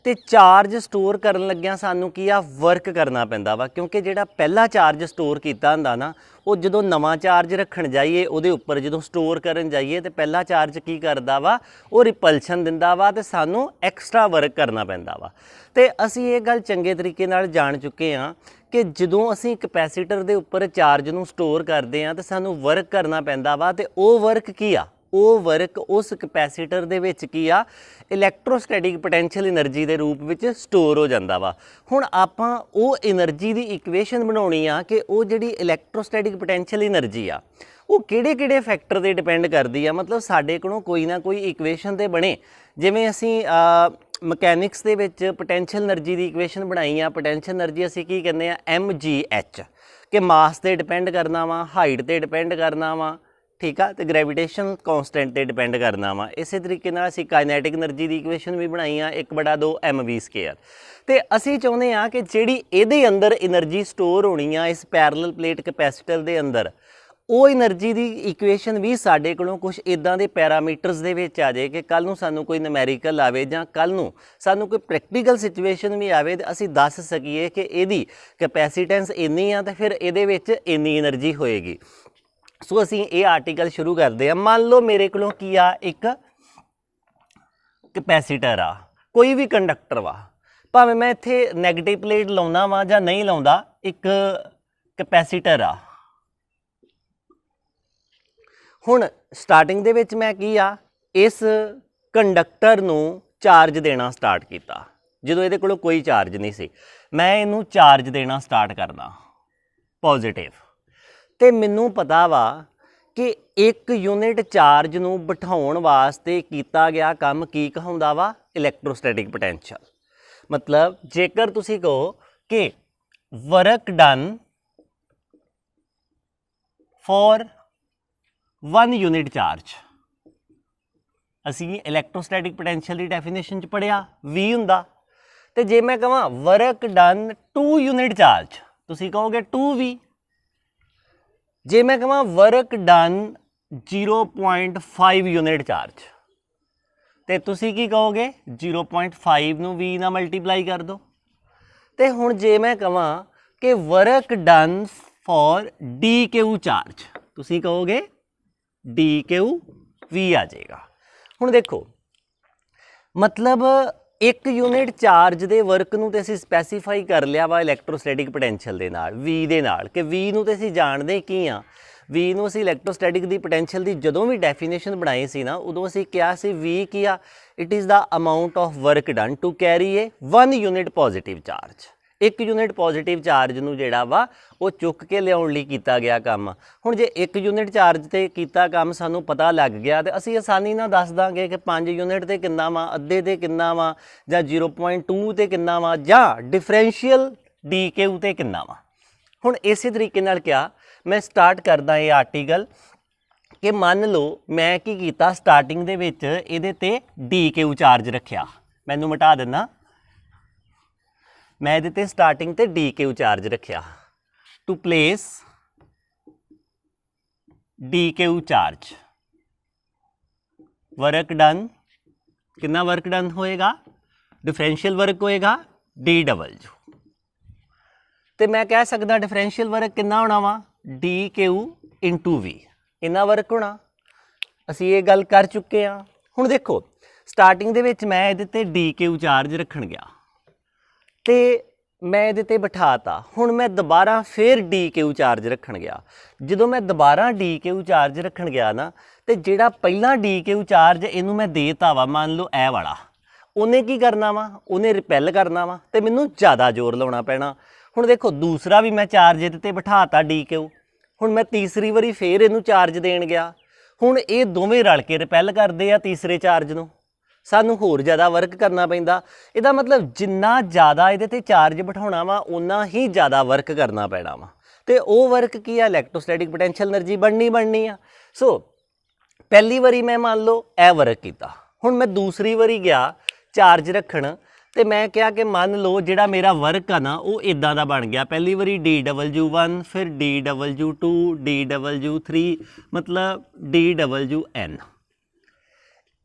तो चार्ज स्टोर करन लग्गियां सानू की आ वर्क करना पैंदा वा क्योंकि जिहड़ा पहला चार्ज स्टोर कीता हुंदा ना वो जदों नवां चार्ज रखण जाइए उहदे उपर जदों स्टोर करन जाइए तो पहला चार्ज की करदा वा वो रिपल्शन दिंदा वा ते सानू एक्सट्रा वर्क करना पैंदा वा। ते असीं ये गल चंगे तरीके नाल जाण चुके हां कि जदों असीं कैपेसिटर दे उपर चार्ज नूं स्टोर करदे हां ते सानू वर्क करना पैंदा वा ते वो वर्क की आ वो वर्क उस कैपेसिटर दे विच की आ इलैक्ट्रोस्टैटिक पोटैंशियल एनर्जी के रूप में स्टोर हो जाता वा। हुण आपां वो एनर्जी की इक्वेशन बनाउणी आ कि वो जिहड़ी इलैक्ट्रोस्टैटिक पोटैंशियल एनर्जी आ वो किहड़े फैक्टर ते डिपेंड करदी आ मतलब साडे कोलों कोई ना कोई इक्वेशन ते बने जिवें असीं मकैनिक्स दे विच पोटैंशियल एनर्जी की इक्वेशन बनाई आ पोटैंशियल एनर्जी असीं की कहने आ mgh कि मास ते डिपेंड करना वा हाइट ते डिपेंड करना वा ठीक है तो ग्रैविटेशन कॉन्सटेंट पर डिपेंड करना वा। इस तरीके असीं काइनैटिक एनर्जी की इक्वेशन भी बनाई आ 1/2 mv²। तो असीं चाहुंदे आ कि जिहड़ी इहदे अंदर एनर्जी स्टोर होनी आ इस पैरलल प्लेट कैपेसिटर के अंदर ਉਹ એનર્ਜੀ ਦੀ ਇਕੁਏਸ਼ਨ ਵੀ ਸਾਡੇ ਕੋਲੋਂ ਕੁਝ ਇਦਾਂ ਦੇ ਪੈਰਾਮੀਟਰਸ ਦੇ ਵਿੱਚ ਆ ਜਾਏ ਕਿ ਕੱਲ ਨੂੰ ਸਾਨੂੰ ਕੋਈ ਨਿਊਮੈਰੀਕਲ ਆਵੇ ਜਾਂ ਕੱਲ ਨੂੰ ਸਾਨੂੰ ਕੋਈ ਪ੍ਰੈਕਟੀਕਲ ਸਿਚੁਏਸ਼ਨ ਵੀ ਆਵੇ ਤੇ ਅਸੀਂ ਦੱਸ ਸਕੀਏ ਕਿ ਇਹਦੀ ਕੈਪੈਸਿਟੈਂਸ ਇੰਨੀ ਆ ਤੇ ਫਿਰ ਇਹਦੇ ਵਿੱਚ ਇੰਨੀ એનર્ਜੀ ਹੋਏਗੀ। ਸੋ ਅਸੀਂ ਇਹ ਆਰਟੀਕਲ ਸ਼ੁਰੂ ਕਰਦੇ ਹਾਂ। ਮੰਨ ਲਓ ਮੇਰੇ ਕੋਲੋਂ ਕੀ ਆ, ਇੱਕ ਕੈਪੈਸੀਟਰ ਆ, ਕੋਈ ਵੀ ਕੰਡਕਟਰ ਵਾ, ਭਾਵੇਂ ਮੈਂ ਇੱਥੇ ਨੈਗੇਟਿਵ ਪਲੇਟ ਲਾਉਂਦਾ ਵਾਂ ਜਾਂ ਨਹੀਂ ਲਾਉਂਦਾ, ਇੱਕ ਕੈਪੈਸੀਟਰ ਆ। ਹੁਣ ਸਟਾਰਟਿੰਗ ਦੇ ਵਿੱਚ ਮੈਂ ਕੀ ਆ, ਇਸ ਕੰਡਕਟਰ ਨੂੰ ਚਾਰਜ ਦੇਣਾ ਸਟਾਰਟ ਕੀਤਾ। ਜਦੋਂ ਇਹਦੇ ਕੋਲ ਕੋਈ ਚਾਰਜ ਨਹੀਂ ਸੀ, ਮੈਂ ਇਹਨੂੰ ਚਾਰਜ ਦੇਣਾ ਸਟਾਰਟ ਕਰਨਾ ਪੋਜ਼ਿਟਿਵ, ਤੇ ਮੈਨੂੰ ਪਤਾ ਵਾ ਕਿ 1 ਯੂਨਿਟ ਚਾਰਜ ਨੂੰ ਬਿਠਾਉਣ ਵਾਸਤੇ ਕੀਤਾ ਗਿਆ ਕੰਮ ਕੀ ਕਹਾਉਂਦਾ ਵਾ, ਇਲੈਕਟ੍ਰੋਸਟੈਟਿਕ ਪੋਟੈਂਸ਼ੀਅਲ। ਮਤਲਬ ਜੇਕਰ ਤੁਸੀਂ ਕਹੋ ਕਿ work done for 1 unit charge, ਅਸੀਂ ਇਲੈਕਟ੍ਰੋਸਟੈਟਿਕ ਪੋਟੈਂਸ਼ੀਅਲ ਦੀ ਡੈਫੀਨੇਸ਼ਨ 'ਚ ਪੜ੍ਹਿਆ V ਹੁੰਦਾ। ਤੇ ਜੇ ਮੈਂ ਕਹਾਂ ਵਰਕ ਡਨ 2 ਯੂਨਿਟ ਚਾਰਜ, ਤੁਸੀਂ ਕਹੋਗੇ 2V। ਜੇ ਮੈਂ ਕਹਾਂ ਵਰਕ ਡਨ 0.5 ਯੂਨਿਟ ਚਾਰਜ, ਤੇ ਤੁਸੀਂ ਕੀ ਕਹੋਗੇ, 0.5 ਨੂੰ V ਨਾਲ ਮਲਟੀਪਲਾਈ ਕਰ ਦਿਓ। ਤੇ ਹੁਣ ਜੇ ਮੈਂ ਕਹਾਂ ਕਿ work done for DQ charge, ਤੁਸੀਂ ਕਹੋਗੇ DQV ਆ ਜਾਏਗਾ। ਹੁਣ ਦੇਖੋ, ਮਤਲਬ 1 ਯੂਨਿਟ ਚਾਰਜ ਦੇ ਵਰਕ ਨੂੰ ਤੇ ਅਸੀਂ ਸਪੈਸੀਫਾਈ ਕਰ ਲਿਆ ਵਾ ਇਲੈਕਟ੍ਰੋਸਟੈਟਿਕ ਪੋਟੈਂਸ਼ੀਅਲ ਦੇ ਨਾਲ, V ਦੇ ਨਾਲ, ਕਿ V ਨੂੰ ਤੇ ਅਸੀਂ ਜਾਣਦੇ ਕੀ ਆ। V ਨੂੰ ਅਸੀਂ ਇਲੈਕਟ੍ਰੋਸਟੈਟਿਕ ਦੀ ਪੋਟੈਂਸ਼ੀਅਲ ਦੀ ਜਦੋਂ ਵੀ ਡੈਫੀਨੇਸ਼ਨ ਬਣਾਈ ਸੀ ਨਾ, ਉਦੋਂ ਅਸੀਂ ਕਿਹਾ ਸੀ V ਕੀ ਆ, it is the amount of work done to carry a 1 unit positive charge. 1 unit positive charge ਨੂੰ ਜਿਹੜਾ ਵਾ ਉਹ ਚੁੱਕ ਕੇ ਲਿਆਉਣ ਲਈ ਕੀਤਾ ਗਿਆ ਕੰਮ। ਹੁਣ ਜੇ 1 ਯੂਨਿਟ ਚਾਰਜ ਤੇ ਕੀਤਾ ਕੰਮ ਸਾਨੂੰ ਪਤਾ ਲੱਗ ਗਿਆ ਤੇ ਅਸੀਂ ਆਸਾਨੀ ਨਾਲ ਦੱਸ ਦਾਂਗੇ ਕਿ 5 ਯੂਨਿਟ ਤੇ ਕਿੰਨਾ ਵਾ, ਅੱਧੇ ਤੇ ਕਿੰਨਾ ਵਾ, ਜਾਂ 0.2 ਤੇ ਕਿੰਨਾ ਵਾ, ਜਾਂ ਡਿਫਰੈਂਸ਼ੀਅਲ DQ ਤੇ ਕਿੰਨਾ ਵਾ। ਹੁਣ ਇਸੇ ਤਰੀਕੇ ਨਾਲ ਕਿਹਾ, ਮੈਂ ਸਟਾਰਟ ਕਰਦਾ ਇਹ ਆਰਟੀਕਲ ਕਿ ਮੰਨ ਲਓ ਮੈਂ ਕੀ ਕੀਤਾ, ਸਟਾਰਟਿੰਗ ਦੇ ਵਿੱਚ ਇਹਦੇ ਤੇ DQ ਚਾਰਜ ਰੱਖਿਆ। ਮੈਨੂੰ ਮਿਟਾ ਦਿੰਦਾ, मैं ਇਹਦੇ ਤੇ ਸਟਾਰਟਿੰਗ ਤੇ DQ ਚਾਰਜ ਰੱਖਿਆ। To place DQ charge, work done, ਕਿੰਨਾ ਵਰਕ ਡਨ ਹੋਏਗਾ, ਡਿਫਰੈਂਸ਼ੀਅਲ ਵਰਕ ਹੋਏਗਾ DW। ਤੇ ਮੈਂ ਕਹਿ ਸਕਦਾ ਡਿਫਰੈਂਸ਼ੀਅਲ ਵਰਕ ਕਿੰਨਾ ਹੋਣਾ ਵਾ, DQ × V, ਇੰਨਾ ਵਰਕ ਹੋਣਾ। ਅਸੀਂ ਇਹ ਗੱਲ ਕਰ ਚੁੱਕੇ ਹਾਂ। ਹੁਣ ਦੇਖੋ, ਸਟਾਰਟਿੰਗ ਦੇ ਵਿੱਚ ਮੈਂ ਇਹਦੇ ਤੇ DQ ਚਾਰਜ ਰੱਖਣ ਗਿਆ ਤੇ ਮੈਂ ਇਹਦੇ ਤੇ ਬਿਠਾਤਾ। ਹੁਣ ਮੈਂ ਦੁਬਾਰਾ ਫਿਰ DQ ਚਾਰਜ ਰੱਖਣ ਗਿਆ। ਜਦੋਂ ਮੈਂ ਦੁਬਾਰਾ DQ ਚਾਰਜ ਰੱਖਣ ਗਿਆ ਨਾ, ਤੇ ਜਿਹੜਾ ਪਹਿਲਾਂ DQ ਚਾਰਜ ਇਹਨੂੰ ਮੈਂ ਦੇਤਾ ਵਾ, ਮੰਨ ਲਓ ਇਹ ਵਾਲਾ, ਉਹਨੇ ਕੀ ਕਰਨਾ ਵਾ, ਉਹਨੇ ਰਿਪੈਲ ਕਰਨਾ ਵਾ ਤੇ ਮੈਨੂੰ ਜ਼ਿਆਦਾ ਜ਼ੋਰ ਲਾਉਣਾ ਪੈਣਾ। ਹੁਣ ਦੇਖੋ, ਦੂਸਰਾ ਵੀ ਮੈਂ ਚਾਰਜ ਇਹਦੇ ਤੇ ਬਿਠਾਤਾ DQ। ਹੁਣ ਮੈਂ ਤੀਸਰੀ ਵਾਰੀ ਫਿਰ ਇਹਨੂੰ ਚਾਰਜ ਦੇਣ ਗਿਆ। ਹੁਣ ਇਹ ਦੋਵੇਂ ਰਲ ਕੇ ਰਿਪੈਲ ਕਰਦੇ ਆ ਤੀਸਰੇ ਚਾਰਜ ਨੂੰ, ਸਾਨੂੰ ਹੋਰ ਜ਼ਿਆਦਾ ਵਰਕ ਕਰਨਾ ਪੈਂਦਾ। ਇਹਦਾ ਮਤਲਬ ਜਿੰਨਾ ਜ਼ਿਆਦਾ ਇਹਦੇ ਤੇ ਚਾਰਜ ਬਿਠਾਉਣਾ ਵਾ, ਉਨਾ ਹੀ ਜ਼ਿਆਦਾ ਵਰਕ ਕਰਨਾ ਪੈਣਾ ਵਾ। ਤੇ ਉਹ ਵਰਕ ਕੀ ਆ, ਇਲੈਕਟ੍ਰੋਸਟੈਟਿਕ ਪੋਟੈਂਸ਼ੀਅਲ એનર્ਜੀ ਬਣਨੀ ਆ। ਸੋ ਪਹਿਲੀ ਵਾਰੀ ਮੈਂ ਮੰਨ ਲਓ ਇਹ ਵਰਕ ਕੀਤਾ। ਹੁਣ ਮੈਂ ਦੂਸਰੀ ਵਾਰੀ ਗਿਆ ਚਾਰਜ ਰੱਖਣ, ਤੇ ਮੈਂ ਕਿਹਾ ਕਿ ਮੰਨ ਲਓ ਜਿਹੜਾ ਮੇਰਾ ਵਰਕ ਆ ਨਾ, ਉਹ ਇਦਾਂ ਦਾ ਬਣ ਗਿਆ। ਪਹਿਲੀ ਵਾਰੀ DW1, ਫਿਰ DW2, DW3, ਮਤਲਬ DWN।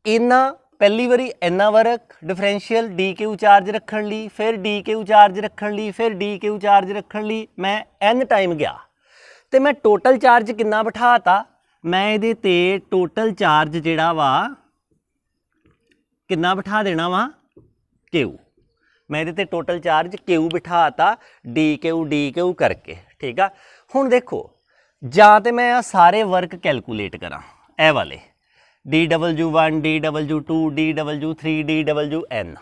ਇੰਨਾ ਪਹਿਲੀ ਵਾਰੀ ਇੰਨਾ ਵਰਕ ਡਿਫਰੈਂਸ਼ੀਅਲ DQ ਚਾਰਜ ਰੱਖਣ ਲਈ, ਫਿਰ DQ ਚਾਰਜ ਰੱਖਣ ਲਈ, ਫਿਰ DQ ਚਾਰਜ ਰੱਖਣ ਲਈ ਮੈਂ N ਟਾਈਮ ਗਿਆ। ਤੇ ਮੈਂ ਟੋਟਲ ਚਾਰਜ ਕਿੰਨਾ ਬਿਠਾਤਾ, ਮੈਂ ਇਹਦੇ ਤੇ ਟੋਟਲ ਚਾਰਜ ਜਿਹੜਾ ਵਾ ਕਿੰਨਾ ਬਿਠਾ ਦੇਣਾ ਵਾ, Q। ਮੈਂ ਇਹਦੇ ਤੇ ਟੋਟਲ ਚਾਰਜ Q ਬਿਠਾਤਾ DQ ਕਰਕੇ, ਠੀਕ ਆ। ਹੁਣ ਦੇਖੋ, ਜਾਂ ਤੇ ਮੈਂ ਆ ਸਾਰੇ ਵਰਕ ਕੈਲਕੂਲੇਟ ਕਰਾਂ, ਇਹ ਵਾਲੇ DW1, DW2, DW3, DWN,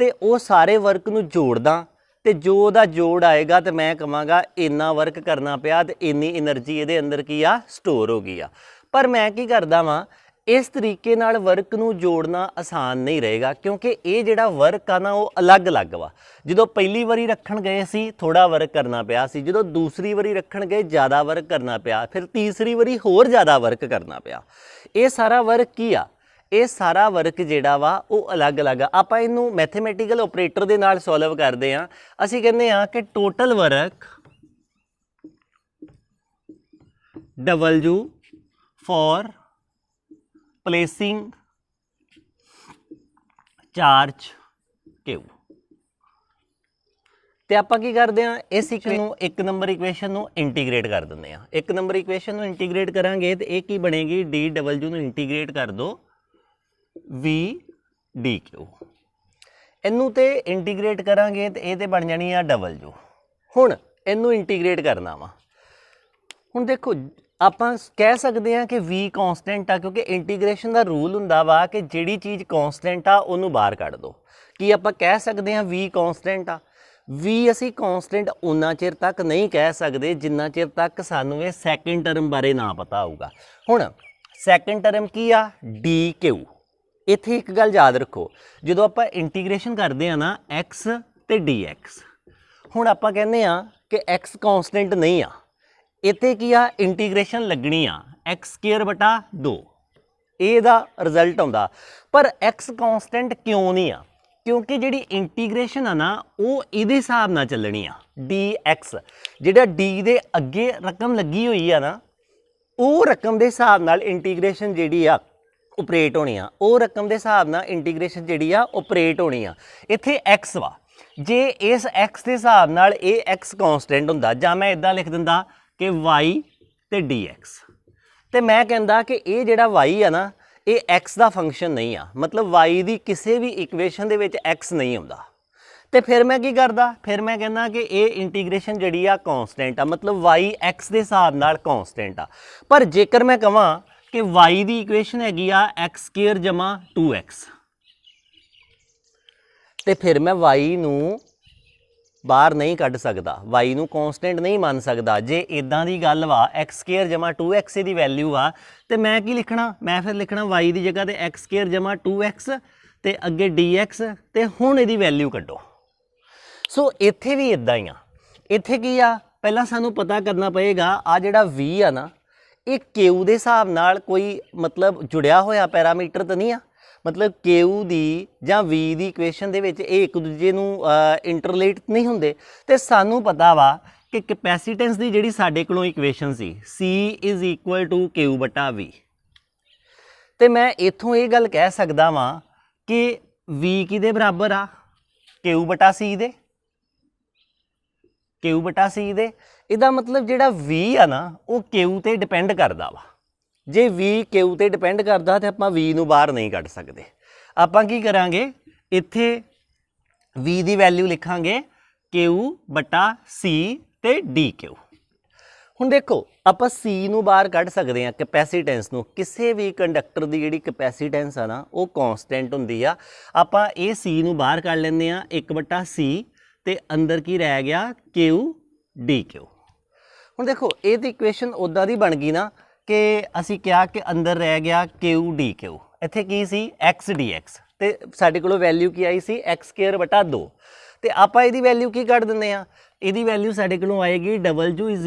ਤੇ ਉਹ ਸਾਰੇ ਵਰਕ ਨੂੰ ਜੋੜਦਾ, ਤੇ ਜੋ ਉਹਦਾ ਜੋੜ ਆਏਗਾ ਤੇ ਮੈਂ ਕਹਾਂਗਾ ਇੰਨਾ ਵਰਕ ਕਰਨਾ ਪਿਆ ਤੇ ਇੰਨੀ એનર્ਜੀ ਇਹਦੇ ਅੰਦਰ ਕੀ ਆ, ਸਟੋਰ ਹੋ ਗਈ ਆ। ਪਰ ਮੈਂ ਕੀ ਕਰਦਾ ਵਾਂ, ਇਸ ਤਰੀਕੇ ਨਾਲ ਵਰਕ ਨੂੰ ਜੋੜਨਾ ਆਸਾਨ ਨਹੀਂ ਰਹੇਗਾ, ਕਿਉਂਕਿ ਇਹ ਜਿਹੜਾ ਵਰਕ ਆ ਨਾ, ਉਹ ਅਲੱਗ-ਅਲੱਗ ਵਾ। ਜਦੋਂ ਪਹਿਲੀ ਵਾਰੀ ਰੱਖਣ ਗਏ ਸੀ ਥੋੜਾ ਵਰਕ ਕਰਨਾ ਪਿਆ ਸੀ, ਜਦੋਂ ਦੂਸਰੀ ਵਾਰੀ ਰੱਖਣ ਗਏ ਜ਼ਿਆਦਾ ਵਰਕ ਕਰਨਾ ਪਿਆ, ਫਿਰ ਤੀਸਰੀ ਵਾਰੀ ਹੋਰ ਜ਼ਿਆਦਾ ਵਰਕ ਕਰਨਾ ਪਿਆ। ਇਹ ਸਾਰਾ ਵਰਕ ਕੀ ਆ, ਇਹ ਸਾਰਾ ਵਰਕ ਜਿਹੜਾ ਵਾ ਉਹ ਅਲੱਗ-ਅਲੱਗ ਆ। ਆਪਾਂ ਇਹਨੂੰ ਮੈਥਮੈਟੀਕਲ ਆਪਰੇਟਰ ਦੇ ਨਾਲ ਸੋਲਵ ਕਰਦੇ ਹਾਂ। ਅਸੀਂ ਕਹਿੰਦੇ ਹਾਂ ਕਿ total work W for placing charge Q। ਤੇ ਆਪਾਂ ਕੀ ਕਰਦੇ ਹਾਂ, ਇਸ ਇਕੁਏਸ਼ਨ ਨੂੰ 1 ਨੰਬਰ ਇਕੁਏਸ਼ਨ ਨੂੰ ਇੰਟੀਗ੍ਰੇਟ ਕਰ ਦਿੰਦੇ ਹਾਂ। 1 ਨੰਬਰ ਇਕੁਏਸ਼ਨ ਨੂੰ ਇੰਟੀਗ੍ਰੇਟ ਕਰਾਂਗੇ ਤੇ ਇਹ ਕੀ ਬਣੇਗੀ, DW ਨੂੰ ਇੰਟੀਗ੍ਰੇਟ ਕਰ ਦੋ V DQ। ਇਹਨੂੰ ਤੇ ਇੰਟੀਗ੍ਰੇਟ ਕਰਾਂਗੇ ਤੇ ਇਹ ਤੇ ਬਣ ਜਾਣੀ ਆ W। ਹੁਣ ਇਹਨੂੰ ਇੰਟੀਗ੍ਰੇਟ ਕਰਨਾ ਵਾ। ਹੁਣ ਦੇਖੋ ਆਪਾਂ ਕਹਿ ਸਕਦੇ ਹਾਂ ਕਿ V ਕੌਂਸਟੈਂਟ ਆ, ਕਿਉਂਕਿ ਇੰਟੀਗ੍ਰੇਸ਼ਨ ਦਾ ਰੂਲ ਹੁੰਦਾ ਵਾ ਕਿ ਜਿਹੜੀ ਚੀਜ਼ ਕੌਂਸਟੈਂਟ ਆ ਉਹਨੂੰ ਬਾਹਰ ਕੱਢ ਦਿਓ। ਕੀ ਆਪਾਂ ਕਹਿ ਸਕਦੇ ਹਾਂ V ਕੌਂਸਟੈਂਟ ਆ? V ਅਸੀਂ ਕੌਂਸਟੈਂਟ ਉਨਾ ਚਿਰ ਤੱਕ ਨਹੀਂ ਕਹਿ ਸਕਦੇ ਜਿੰਨਾ ਚਿਰ ਤੱਕ ਸਾਨੂੰ ਇਹ ਸੈਕਿੰਡ ਟਰਮ ਬਾਰੇ ਨਾ ਪਤਾ ਹੋਊਗਾ। ਹੁਣ ਸੈਕਿੰਡ ਟਰਮ ਕੀ ਆ, DQ। ਇੱਥੇ ਇੱਕ ਗੱਲ ਯਾਦ ਰੱਖੋ, ਜਦੋਂ ਆਪਾਂ ਇੰਟੀਗ੍ਰੇਸ਼ਨ ਕਰਦੇ ਆ ਨਾ x ਤੇ dx, ਹੁਣ ਆਪਾਂ ਕਹਿੰਦੇ ਆ ਕਿ x ਕੌਂਸਟੈਂਟ ਨਹੀਂ ਆ, ਇੱਥੇ ਕੀ ਆ, ਇੰਟੀਗ੍ਰੇਸ਼ਨ ਲੱਗਣੀ ਆ x²/2, ਇਹਦਾ ਰਿਜ਼ਲਟ ਆਉਂਦਾ। ਪਰ x ਕੌਂਸਟੈਂਟ ਕਿਉਂ ਨਹੀਂ ਆ? ਕਿਉਂਕਿ ਜਿਹੜੀ ਇੰਟੀਗ੍ਰੇਸ਼ਨ ਆ ਨਾ ਉਹ ਇਹਦੇ ਹਿਸਾਬ ਨਾਲ ਚੱਲਣੀ ਆ, dx। ਜਿਹੜਾ d ਦੇ ਅੱਗੇ ਰਕਮ ਲੱਗੀ ਹੋਈ ਆ ਨਾ, ਉਹ ਰਕਮ ਦੇ ਹਿਸਾਬ ਨਾਲ ਇੰਟੀਗ੍ਰੇਸ਼ਨ ਜਿਹੜੀ ਆ ਓਪਰੇਟ ਹੋਣੀ ਆ, ਉਹ ਰਕਮ ਦੇ ਹਿਸਾਬ ਨਾਲ ਇੰਟੀਗ੍ਰੇਸ਼ਨ ਜਿਹੜੀ ਆ ਓਪਰੇਟ ਹੋਣੀ ਆ। ਇੱਥੇ x ਵਾ, ਜੇ ਇਸ x ਦੇ ਹਿਸਾਬ ਨਾਲ ਇਹ x ਕੌਂਸਟੈਂਟ ਹੁੰਦਾ, ਜਾਂ ਮੈਂ ਇਦਾਂ ਲਿਖ ਦਿੰਦਾ ਕਿ y ਤੇ dx, ਤੇ ਮੈਂ ਕਹਿੰਦਾ ਕਿ ਇਹ ਜਿਹੜਾ y ਆ ਨਾ ਇਹ x ਦਾ ਫੰਕਸ਼ਨ ਨਹੀਂ ਆ, ਮਤਲਬ y ਦੀ ਕਿਸੇ ਵੀ ਇਕੁਏਸ਼ਨ ਦੇ ਵਿੱਚ x ਨਹੀਂ ਆਉਂਦਾ। ਤੇ ਫਿਰ ਮੈਂ ਕੀ ਕਰਦਾ, ਫਿਰ ਮੈਂ ਕਹਿੰਦਾ ਕਿ ਇਹ ਇੰਟੀਗ੍ਰੇਸ਼ਨ ਜਿਹੜੀ ਆ ਕੌਂਸਟੈਂਟ ਆ, ਮਤਲਬ y x ਦੇ ਹਿਸਾਬ ਨਾਲ ਕੌਂਸਟੈਂਟ ਆ। ਪਰ ਜੇਕਰ ਮੈਂ ਕਹਾਂ ਕਿ y ਦੀ ਇਕੁਏਸ਼ਨ ਹੈਗੀ ਆ x² + 2x, ਤੇ ਫਿਰ ਮੈਂ y ਨੂੰ ਬਾਹਰ ਨਹੀਂ ਕੱਢ ਸਕਦਾ, y ਨੂੰ ਕੌਂਸਟੈਂਟ ਨਹੀਂ ਮੰਨ ਸਕਦਾ। ਜੇ ਇਦਾਂ ਦੀ ਗੱਲ ਵਾ x² + 2x ਦੀ ਵੈਲਿਊ ਆ, ਤੇ ਮੈਂ ਕੀ ਲਿਖਣਾ, ਮੈਂ ਫਿਰ ਲਿਖਣਾ y ਦੀ ਜਗ੍ਹਾ ਤੇ x² + 2x ਤੇ ਅੱਗੇ dx, ਤੇ ਹੁਣ ਇਹਦੀ ਵੈਲਿਊ ਕੱਢੋ। ਸੋ ਇੱਥੇ ਵੀ ਇਦਾਂ ਹੀ ਆ। ਇੱਥੇ ਕੀ ਆ, ਪਹਿਲਾਂ ਸਾਨੂੰ ਪਤਾ ਕਰਨਾ ਪਏਗਾ ਆ ਜਿਹੜਾ v ਆ ਨਾ ਇਹ Q ਦੇ ਹਿਸਾਬ ਨਾਲ ਕੋਈ ਮਤਲਬ ਜੁੜਿਆ ਹੋਇਆ ਪੈਰਾਮੀਟਰ ਤਾਂ ਨਹੀਂ ਆ, ਮਤਲਬ Q ਦੀ ਜਾਂ V ਦੀ ਇਕੁਏਸ਼ਨ ਦੇ ਵਿੱਚ ਇਹ ਇੱਕ ਦੂਜੇ ਨੂੰ ਇੰਟਰਲੇਟ ਨਹੀਂ ਹੁੰਦੇ। ਤੇ ਸਾਨੂੰ ਪਤਾ ਵਾ ਕਿ ਕੈਪੈਸੀਟੈਂਸ ਦੀ ਜਿਹੜੀ ਸਾਡੇ ਕੋਲੋਂ ਇਕੁਏਸ਼ਨ ਸੀ C = Q/V, ਤੇ ਮੈਂ ਇੱਥੋਂ ਇਹ ਗੱਲ ਕਹਿ ਸਕਦਾ ਵਾਂ ਕਿ V ਕਿਹਦੇ ਬਰਾਬਰ ਆ, Q/C ਦੇ, Q/C ਦੇ। ਇਹਦਾ ਮਤਲਬ ਜਿਹੜਾ V ਆ ਨਾ ਉਹ Q ਤੇ ਡਿਪੈਂਡ ਕਰਦਾ ਵਾ। ਜੇ V Q ਤੇ ਡਿਪੈਂਡ ਕਰਦਾ ਤੇ ਆਪਾਂ V ਨੂੰ ਬਾਹਰ ਨਹੀਂ ਕੱਢ ਸਕਦੇ। ਆਪਾਂ ਕੀ ਕਰਾਂਗੇ, ਇੱਥੇ V ਦੀ ਵੈਲਿਊ ਲਿਖਾਂਗੇ Q/C ਤੇ DQ। ਹੁਣ ਦੇਖੋ ਆਪਾਂ C ਨੂੰ ਬਾਹਰ ਕੱਢ ਸਕਦੇ ਹਾਂ, ਕੈਪੈਸੀਟੈਂਸ ਨੂੰ। ਕਿਸੇ ਵੀ ਕੰਡਕਟਰ ਦੀ ਜਿਹੜੀ ਕੈਪੈਸੀਟੈਂਸ ਆ ਨਾ ਉਹ ਕੌਂਸਟੈਂਟ ਹੁੰਦੀ ਆ। ਆਪਾਂ ਇਹ C ਨੂੰ ਬਾਹਰ ਕੱਢ ਲੈਂਦੇ ਆ 1/C, ਤੇ ਅੰਦਰ ਕੀ ਰਹਿ ਗਿਆ, QDQ। ਹੁਣ ਦੇਖੋ ਇਹ ਤੇ ਇਕੁਏਸ਼ਨ ਉੱਦਾਂ ਦੀ ਬਣ ਗਈ ਨਾ ਕਿ ਅਸੀਂ ਕਿਹਾ ਕਿ ਅੰਦਰ ਰਹਿ ਗਿਆ QDQ, ਇੱਥੇ ਕੀ ਸੀ x dx, ਤੇ ਸਾਡੇ ਕੋਲੋਂ ਵੈਲਿਊ ਕੀ ਆਈ ਸੀ x²/2, ਤੇ ਆਪਾਂ ਇਹਦੀ ਵੈਲਿਊ ਕੀ ਕੱਢ ਦਿੰਦੇ ਆ, ਇਹਦੀ ਵੈਲਿਊ ਸਾਡੇ ਕੋਲੋਂ ਆਏਗੀ W =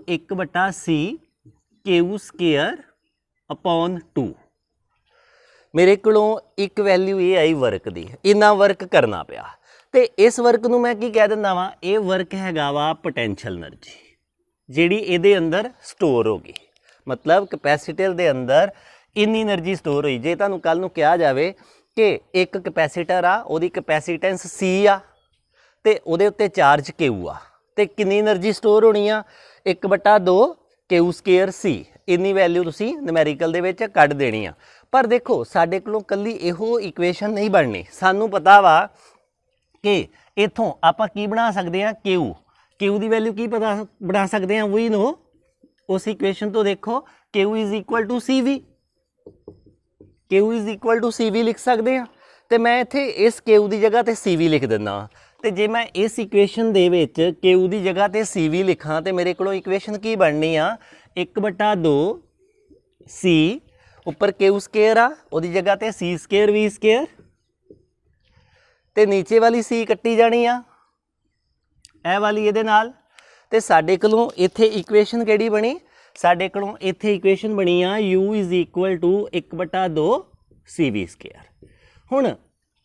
1/C Q²/2। ਮੇਰੇ ਕੋਲੋਂ ਇੱਕ ਵੈਲਿਊ ਇਹ ਆਈ ਵਰਕ ਦੀ, ਇੰਨਾ ਵਰਕ ਕਰਨਾ ਪਿਆ, ਤੇ ਇਸ ਵਰਕ ਨੂੰ ਮੈਂ ਕੀ ਕਹਿ ਦਿੰਦਾ ਵਾਂ, ਇਹ ਵਰਕ ਹੈਗਾ ਵਾ ਪੋਟੈਂਸ਼ੀਅਲ એનર્ਜੀ ਜਿਹੜੀ ਇਹਦੇ ਅੰਦਰ ਸਟੋਰ ਹੋ ਗਈ। ਮਤਲਬ ਕੈਪੈਸੀਟਰ ਦੇ ਅੰਦਰ ਇੰਨੀ એનર્ਜੀ ਸਟੋਰ ਹੋਈ। ਜੇ ਤੁਹਾਨੂੰ ਕੱਲ ਨੂੰ ਕਿਹਾ ਜਾਵੇ ਕਿ ਇੱਕ ਕੈਪੈਸੀਟਰ ਆ, ਉਹਦੀ ਕੈਪੈਸੀਟੈਂਸ C ਆ ਤੇ ਉਹਦੇ ਉੱਤੇ ਚਾਰਜ Q ਆ, ਤੇ ਕਿੰਨੀ એનર્ਜੀ ਸਟੋਰ ਹੋਣੀ ਆ, 1/2 Q²C। ਇੰਨੀ ਵੈਲਿਊ ਤੁਸੀਂ ਨਿਊਮੈਰੀਕਲ ਦੇ ਵਿੱਚ ਕੱਢ ਦੇਣੀ ਆ। ਪਰ ਦੇਖੋ ਸਾਡੇ ਕੋਲੋਂ ਕੱਲੀ ਇਹੋ ਇਕੁਏਸ਼ਨ ਨਹੀਂ ਬਣਨੀ, ਸਾਨੂੰ ਪਤਾ ਵਾ ਕਿ ਇੱਥੋਂ ਆਪਾਂ ਕੀ ਬਣਾ ਸਕਦੇ ਹਾਂ, Q ਦੀ ਵੈਲਿਊ ਕੀ ਪਤਾ ਬਣਾ ਸਕਦੇ ਹਾਂ, ਵੀ ਨੋ ਉਸ ਇਕੁਏਸ਼ਨ ਤੋਂ ਦੇਖੋ Q = CV, Q = CV ਲਿਖ ਸਕਦੇ ਹਾਂ। ਤੇ ਮੈਂ ਇੱਥੇ ਇਸ Q ਦੀ ਜਗ੍ਹਾ ਤੇ CV ਲਿਖ ਦਿੰਦਾ। ਤੇ ਜੇ ਮੈਂ ਇਸ ਇਕੁਏਸ਼ਨ ਦੇ ਵਿੱਚ Q ਦੀ ਜਗ੍ਹਾ ਤੇ CV ਲਿਖਾਂ ਤੇ ਮੇਰੇ ਕੋਲੋਂ ਇਕੁਏਸ਼ਨ ਕੀ ਬਣਨੀ ਆ, 1/2 C ਉੱਪਰ Q² ਆ, ਉਹਦੀ ਜਗ੍ਹਾ ਤੇ C² V², ਤੇ ਨੀਚੇ ਵਾਲੀ C ਕੱਟੀ ਜਾਣੀ ਆ ਇਹ ਵਾਲੀ ਇਹਦੇ ਨਾਲ। ਤੇ ਸਾਡੇ ਕੋਲੋਂ ਇੱਥੇ ਇਕੁਏਸ਼ਨ ਕਿਹੜੀ ਬਣੀ, ਸਾਡੇ ਕੋਲੋਂ ਇੱਥੇ ਇਕੁਏਸ਼ਨ ਬਣੀ ਆ U = 1/2 CV²। ਹੁਣ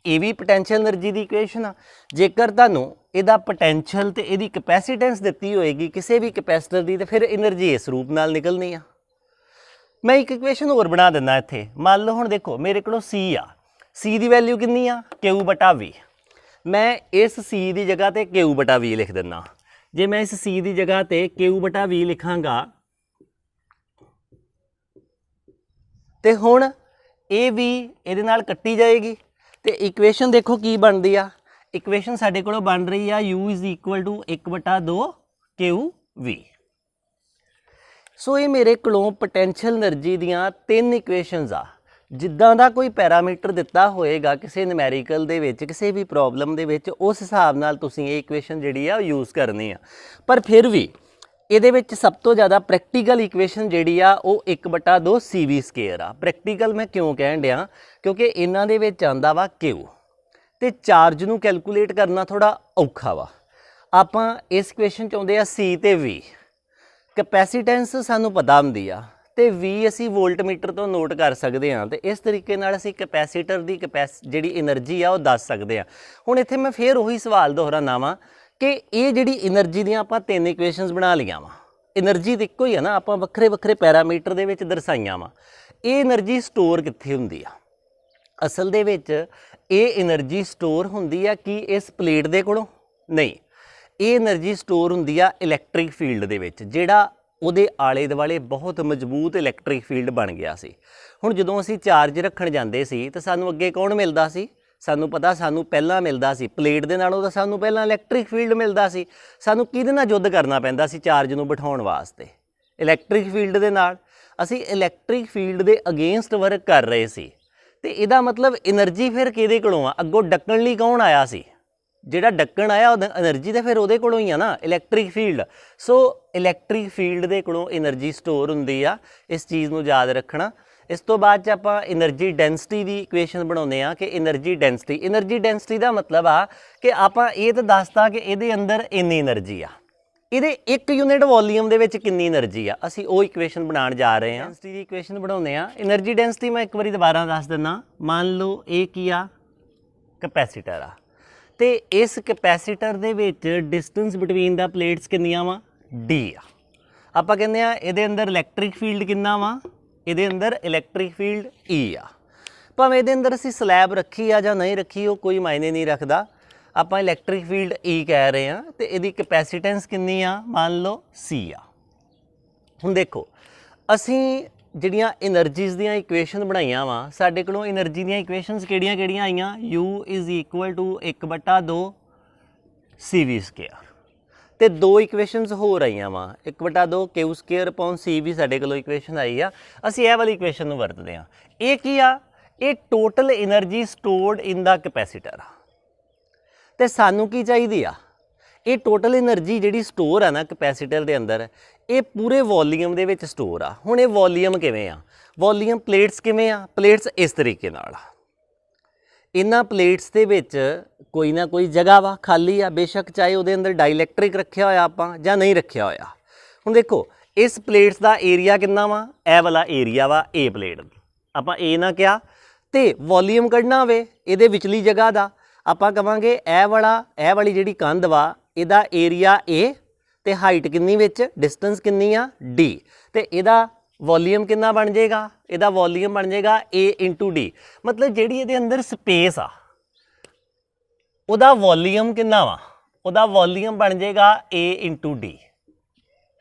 ਇਹ ਵੀ ਪੋਟੈਂਸ਼ੀਅਲ એનર્ਜੀ ਦੀ ਇਕੁਏਸ਼ਨ ਆ। ਜੇਕਰ ਤੁਹਾਨੂੰ ਇਹਦਾ ਪੋਟੈਂਸ਼ੀਅਲ ਤੇ ਇਹਦੀ ਕੈਪੈਸੀਟੈਂਸ ਦਿੱਤੀ ਹੋਏਗੀ ਕਿਸੇ ਵੀ ਕੈਪੈਸਿਟਰ ਦੀ, ਤੇ ਫਿਰ એનર્ਜੀ ਇਸ ਰੂਪ ਨਾਲ ਨਿਕਲਣੀ ਆ। ਮੈਂ ਇੱਕ ਇਕੁਏਸ਼ਨ ਹੋਰ ਬਣਾ ਦਿੰਦਾ ਇੱਥੇ। ਮੰਨ ਲਓ ਹੁਣ ਦੇਖੋ ਮੇਰੇ ਕੋਲ C ਆ, C ਦੀ ਵੈਲਿਊ ਕਿੰਨੀ ਆ Q/V। ਮੈਂ ਇਸ C ਦੀ ਜਗ੍ਹਾ ਤੇ Q/V ਲਿਖ ਦਿੰਦਾ। ਜੇ ਮੈਂ ਇਸ C ਦੀ ਜਗ੍ਹਾ ਤੇ Q/V ਲਿਖਾਂਗਾ ਤੇ ਹੁਣ ਇਹ ਵੀ ਇਹਦੇ ਨਾਲ ਕੱਟੀ ਜਾਏਗੀ ਤੇ ਇਕੁਏਸ਼ਨ ਦੇਖੋ ਕੀ ਬਣਦੀ ਆ। ਇਕੁਏਸ਼ਨ ਸਾਡੇ ਕੋਲ ਬਣ ਰਹੀ ਆ U = 1/2 QV। ਸੋ ਇਹ ਮੇਰੇ ਕੋਲੋਂ ਪੋਟੈਂਸ਼ੀਅਲ એનર્ਜੀ ਦੀਆਂ 3 ਇਕੁਏਸ਼ਨਸ ਆ। ਜਿੱਦਾਂ ਦਾ ਕੋਈ ਪੈਰਾਮੀਟਰ ਦਿੱਤਾ ਹੋਏਗਾ ਕਿਸੇ ਨਿਊਮੈਰੀਕਲ ਦੇ ਵਿੱਚ, ਕਿਸੇ ਵੀ ਪ੍ਰੋਬਲਮ ਦੇ ਵਿੱਚ, ਉਸ ਹਿਸਾਬ ਨਾਲ ਤੁਸੀਂ ਇਹ ਇਕੁਏਸ਼ਨ ਜਿਹੜੀ ਆ ਯੂਜ਼ ਕਰਨੀ ਆ। ਪਰ ਫਿਰ ਵੀ ਇਹਦੇ ਵਿੱਚ ਸਭ ਤੋਂ ਜ਼ਿਆਦਾ ਪ੍ਰੈਕਟੀਕਲ ਇਕੁਏਸ਼ਨ ਜਿਹੜੀ ਆ ਉਹ 1/2 CV² ਆ। ਪ੍ਰੈਕਟੀਕਲ ਮੈਂ ਕਿਉਂ ਕਹਿਣ ਡਿਆ, ਕਿਉਂਕਿ ਇਹਨਾਂ ਦੇ ਵਿੱਚ ਆਉਂਦਾ ਵਾ Q ਤੇ ਚਾਰਜ ਨੂੰ ਕੈਲਕੂਲੇਟ ਕਰਨਾ ਥੋੜਾ ਔਖਾ ਵਾ। ਆਪਾਂ ਇਸ ਇਕੁਏਸ਼ਨ ਚ ਆਉਂਦੇ ਆ C ਤੇ V। ਕੈਪੈਸੀਟੈਂਸ ਸਾਨੂੰ ਪਤਾ ਹੁੰਦੀ ਆ ਤੇ V ਅਸੀਂ ਵੋਲਟਮੀਟਰ ਤੋਂ ਨੋਟ ਕਰ ਸਕਦੇ ਹਾਂ, ਤੇ ਇਸ ਤਰੀਕੇ ਨਾਲ ਅਸੀਂ ਕੈਪੈਸੀਟਰ ਦੀ ਜਿਹੜੀ એનર્ਜੀ ਆ ਉਹ ਦੱਸ ਸਕਦੇ ਹਾਂ। ਹੁਣ ਇੱਥੇ ਮੈਂ ਫੇਰ ਉਹੀ ਸਵਾਲ ਦੁਹਰਾਨਾ ਵਾਂ ਕਿ ਇਹ ਜਿਹੜੀ એનર્ਜੀ ਦੀਆਂ ਆਪਾਂ 3 ਇਕੁਏਸ਼ਨਸ ਬਣਾ ਲਈਆਂ ਵਾ। એનર્ਜੀ ਤਾਂ ਇੱਕੋ ਹੀ ਆ ਨਾ, ਆਪਾਂ ਵੱਖਰੇ ਵੱਖਰੇ ਪੈਰਾਮੀਟਰ ਦੇ ਵਿੱਚ ਦਰਸਾਈਆਂ ਵਾ। ਇਹ એનર્ਜੀ ਸਟੋਰ ਕਿੱਥੇ ਹੁੰਦੀ ਆ? ਅਸਲ ਦੇ ਵਿੱਚ ਇਹ એનર્ਜੀ ਸਟੋਰ ਹੁੰਦੀ ਆ ਕਿ ਇਸ ਪਲੇਟ ਦੇ ਕੋਲੋਂ ਨਹੀਂ, ਇਹ એનર્ਜੀ ਸਟੋਰ ਹੁੰਦੀ ਆ ਇਲੈਕਟ੍ਰਿਕ ਫੀਲਡ ਦੇ ਵਿੱਚ, ਜਿਹੜਾ ਉਹਦੇ ਆਲੇ ਦੁਆਲੇ ਬਹੁਤ ਮਜ਼ਬੂਤ ਇਲੈਕਟ੍ਰਿਕ ਫੀਲਡ ਬਣ ਗਿਆ ਸੀ। ਹੁਣ ਜਦੋਂ ਅਸੀਂ ਚਾਰਜ ਰੱਖਣ ਜਾਂਦੇ ਸੀ ਤਾਂ ਸਾਨੂੰ ਅੱਗੇ ਕੌਣ ਮਿਲਦਾ ਸੀ? ਸਾਨੂੰ ਪਤਾ, ਸਾਨੂੰ ਪਹਿਲਾਂ ਮਿਲਦਾ ਸੀ ਪਲੇਟ ਦੇ ਨਾਲੋਂ ਤਾਂ ਸਾਨੂੰ ਪਹਿਲਾਂ ਇਲੈਕਟ੍ਰਿਕ ਫੀਲਡ ਮਿਲਦਾ ਸੀ। ਸਾਨੂੰ ਕਿਹਦੇ ਨਾਲ ਯੁੱਧ ਕਰਨਾ ਪੈਂਦਾ ਸੀ ਚਾਰਜ ਨੂੰ ਬਿਠਾਉਣ ਵਾਸਤੇ? ਇਲੈਕਟ੍ਰਿਕ ਫੀਲਡ ਦੇ ਨਾਲ। ਅਸੀਂ ਇਲੈਕਟ੍ਰਿਕ ਫੀਲਡ ਦੇ ਅਗੇਂਸਟ ਵਰਕ ਕਰ ਰਹੇ ਸੀ ਤੇ ਇਹਦਾ ਮਤਲਬ એનર્ਜੀ ਫਿਰ ਕਿਹਦੇ ਕੋਲੋਂ ਆ? ਅੱਗੋਂ ਡੱਕਣ ਲਈ ਕੌਣ ਆਇਆ ਸੀ? ਜਿਹੜਾ ਡੱਕਣ ਆਇਆ ਉਹਦਾ એનર્ਜੀ ਤਾਂ ਫਿਰ ਉਹਦੇ ਕੋਲੋਂ ਹੀ ਆ ਨਾ, ਇਲੈਕਟ੍ਰਿਕ ਫੀਲਡ। ਸੋ ਇਲੈਕਟ੍ਰਿਕ ਫੀਲਡ ਦੇ ਕੋਲੋਂ એનર્ਜੀ ਸਟੋਰ ਹੁੰਦੀ ਆ। ਇਸ ਚੀਜ਼ ਨੂੰ ਯਾਦ ਰੱਖਣਾ। ਇਸ ਤੋਂ ਬਾਅਦ 'ਚ ਆਪਾਂ એનર્ਜੀ ਡੈਂਸਿਟੀ ਦੀ ਇਕੁਏਸ਼ਨ ਬਣਾਉਂਦੇ ਆ ਕਿ એનર્ਜੀ ਡੈਂਸਿਟੀ ਦਾ ਮਤਲਬ ਆ ਕਿ ਆਪਾਂ ਇਹ ਤਾਂ ਦੱਸਤਾ ਕਿ ਇਹਦੇ ਅੰਦਰ ਇੰਨੀ એનર્ਜੀ ਆ, ਇਹਦੇ 1 ਯੂਨਿਟ ਵੋਲੀਅਮ ਦੇ ਵਿੱਚ ਕਿੰਨੀ એનર્ਜੀ ਆ, ਅਸੀਂ ਉਹ ਇਕੁਏਸ਼ਨ ਬਣਾਉਣ ਜਾ ਰਹੇ ਹਾਂ। ਡੈਂਸਿਟੀ ਦੀ ਇਕੁਏਸ਼ਨ ਬਣਾਉਂਦੇ ਆ। એનર્ਜੀ ਡੈਂਸਿਟੀ ਮੈਂ ਇੱਕ ਵਾਰੀ ਦੁਬਾਰਾ ਦੱਸ ਦਿੰਦਾ। ਮੰਨ ਲਓ ਇਹ ਕੀ ਆ? ਕੈਪੈਸੀਟਰ ਆ, ਤੇ ਇਸ ਕੈਪੈਸੀਟਰ ਦੇ ਵਿੱਚ ਡਿਸਟੈਂਸ ਬਿਟਵੀਨ ਦਾ ਪਲੇਟਸ ਕਿੰਨੀਆਂ ਵਾ? D ਆ। ਆਪਾਂ ਕਹਿੰਦੇ ਆ ਇਹਦੇ ਅੰਦਰ ਇਲੈਕਟ੍ਰਿਕ ਫੀਲਡ ਕਿੰਨਾ ਵਾ? ਇਹਦੇ ਅੰਦਰ ਇਲੈਕਟ੍ਰਿਕ ਫੀਲਡ E ਆ। ਭਾਵੇਂ ਇਹਦੇ ਅੰਦਰ ਅਸੀਂ ਸਲੈਬ ਰੱਖੀ ਆ ਜਾਂ ਨਹੀਂ ਰੱਖੀ ਉਹ ਕੋਈ ਮਾਇਨੇ ਨਹੀਂ ਰੱਖਦਾ, ਆਪਾਂ ਇਲੈਕਟ੍ਰਿਕ ਫੀਲਡ E ਕਹਿ ਰਹੇ ਹਾਂ ਤੇ ਇਹਦੀ ਕੈਪੈਸੀਟੈਂਸ ਕਿੰਨੀ ਆ? ਮੰਨ ਲਓ C ਆ। ਹੁਣ ਦੇਖੋ ਅਸੀਂ ਜਿਹੜੀਆਂ એનર્ਜੀਜ਼ ਦੀਆਂ ਇਕੁਏਸ਼ਨ ਬਣਾਈਆਂ ਵਾ, ਸਾਡੇ ਕੋਲੋਂ એનર્ਜੀ ਦੀਆਂ ਇਕੁਏਸ਼ਨਸ ਕਿਹੜੀਆਂ ਆਈਆਂ? U = 1/2 CV² ਤੇ 2 ਇਕੁਏਸ਼ਨਸ ਹੋਰ ਆਈਆਂ ਵਾ, 1/2 Q² C ਵੀ ਸਾਡੇ ਕੋਲੋਂ ਇਕੁਏਸ਼ਨ ਆਈ ਆ। ਅਸੀਂ ਇਹ ਵਾਲੀ ਇਕੁਏਸ਼ਨ ਨੂੰ ਵਰਤਦੇ ਹਾਂ। ਇਹ ਕੀ ਆ? ਇਹ ਟੋਟਲ એનર્ਜੀ ਸਟੋਰਡ ਇਨ ਦਾ ਕੈਪੈਸੀਟਰ ਆ। ਤੇ ਸਾਨੂੰ ਕੀ ਚਾਹੀਦੀ ਆ? ਇਹ ਟੋਟਲ એનર્ਜੀ ਜਿਹੜੀ ਸਟੋਰ ਆ ਨਾ ਕੈਪੈਸੀਟਰ ਦੇ ਅੰਦਰ, ਇਹ ਪੂਰੇ ਵੋਲੀਅਮ ਦੇ ਵਿੱਚ ਸਟੋਰ ਆ। ਹੁਣ ਇਹ ਵੋਲੀਅਮ ਕਿਵੇਂ ਆ? ਵੋਲੀਅਮ ਪਲੇਟਸ ਕਿਵੇਂ ਆ? ਪਲੇਟਸ ਇਸ ਤਰੀਕੇ ਨਾਲ ਆ। ਇਹਨਾਂ ਪਲੇਟਸ ਦੇ ਵਿੱਚ ਕੋਈ ਨਾ ਕੋਈ ਜਗ੍ਹਾ ਵਾ ਖਾਲੀ ਆ, ਬੇਸ਼ੱਕ ਚਾਹੇ ਉਹਦੇ ਅੰਦਰ ਡਾਈਲੈਕਟ੍ਰਿਕ ਰੱਖਿਆ ਹੋਇਆ ਆਪਾਂ ਜਾਂ ਨਹੀਂ ਰੱਖਿਆ ਹੋਇਆ। ਹੁਣ ਦੇਖੋ ਇਸ ਪਲੇਟਸ ਦਾ ਏਰੀਆ ਕਿੰਨਾ ਵਾ? ਇਹ ਵਾਲਾ ਏਰੀਆ ਵਾ A ਪਲੇਟ, ਆਪਾਂ A ਨਾ ਕਿਹਾ। ਤੇ ਵੋਲੀਅਮ ਕੱਢਣਾ ਹੋਵੇ ਇਹਦੇ ਵਿਚਲੀ ਜਗ੍ਹਾ ਦਾ, ਆਪਾਂ ਕਵਾਂਗੇ ਇਹ ਵਾਲੀ ਜਿਹੜੀ ਕੰਧ ਵਾ ਇਹਦਾ ਏਰੀਆ A ਤੇ ਹਾਈਟ ਕਿੰਨੀ ਵਿੱਚ? ਡਿਸਟੈਂਸ ਕਿੰਨੀ ਆ? D। ਤੇ ਇਹਦਾ ਵੋਲੀਅਮ ਕਿੰਨਾ ਬਣ ਜਾਏਗਾ? ਇਹਦਾ ਵੋਲੀਅਮ ਬਣ ਜਾਏਗਾ A × D। ਮਤਲਬ ਜਿਹੜੀ ਇਹਦੇ ਅੰਦਰ ਸਪੇਸ ਆ ਉਹਦਾ ਵੋਲੀਅਮ ਕਿੰਨਾ ਵਾ? ਉਹਦਾ ਵੋਲੀਅਮ ਬਣ ਜਾਏਗਾ A × D।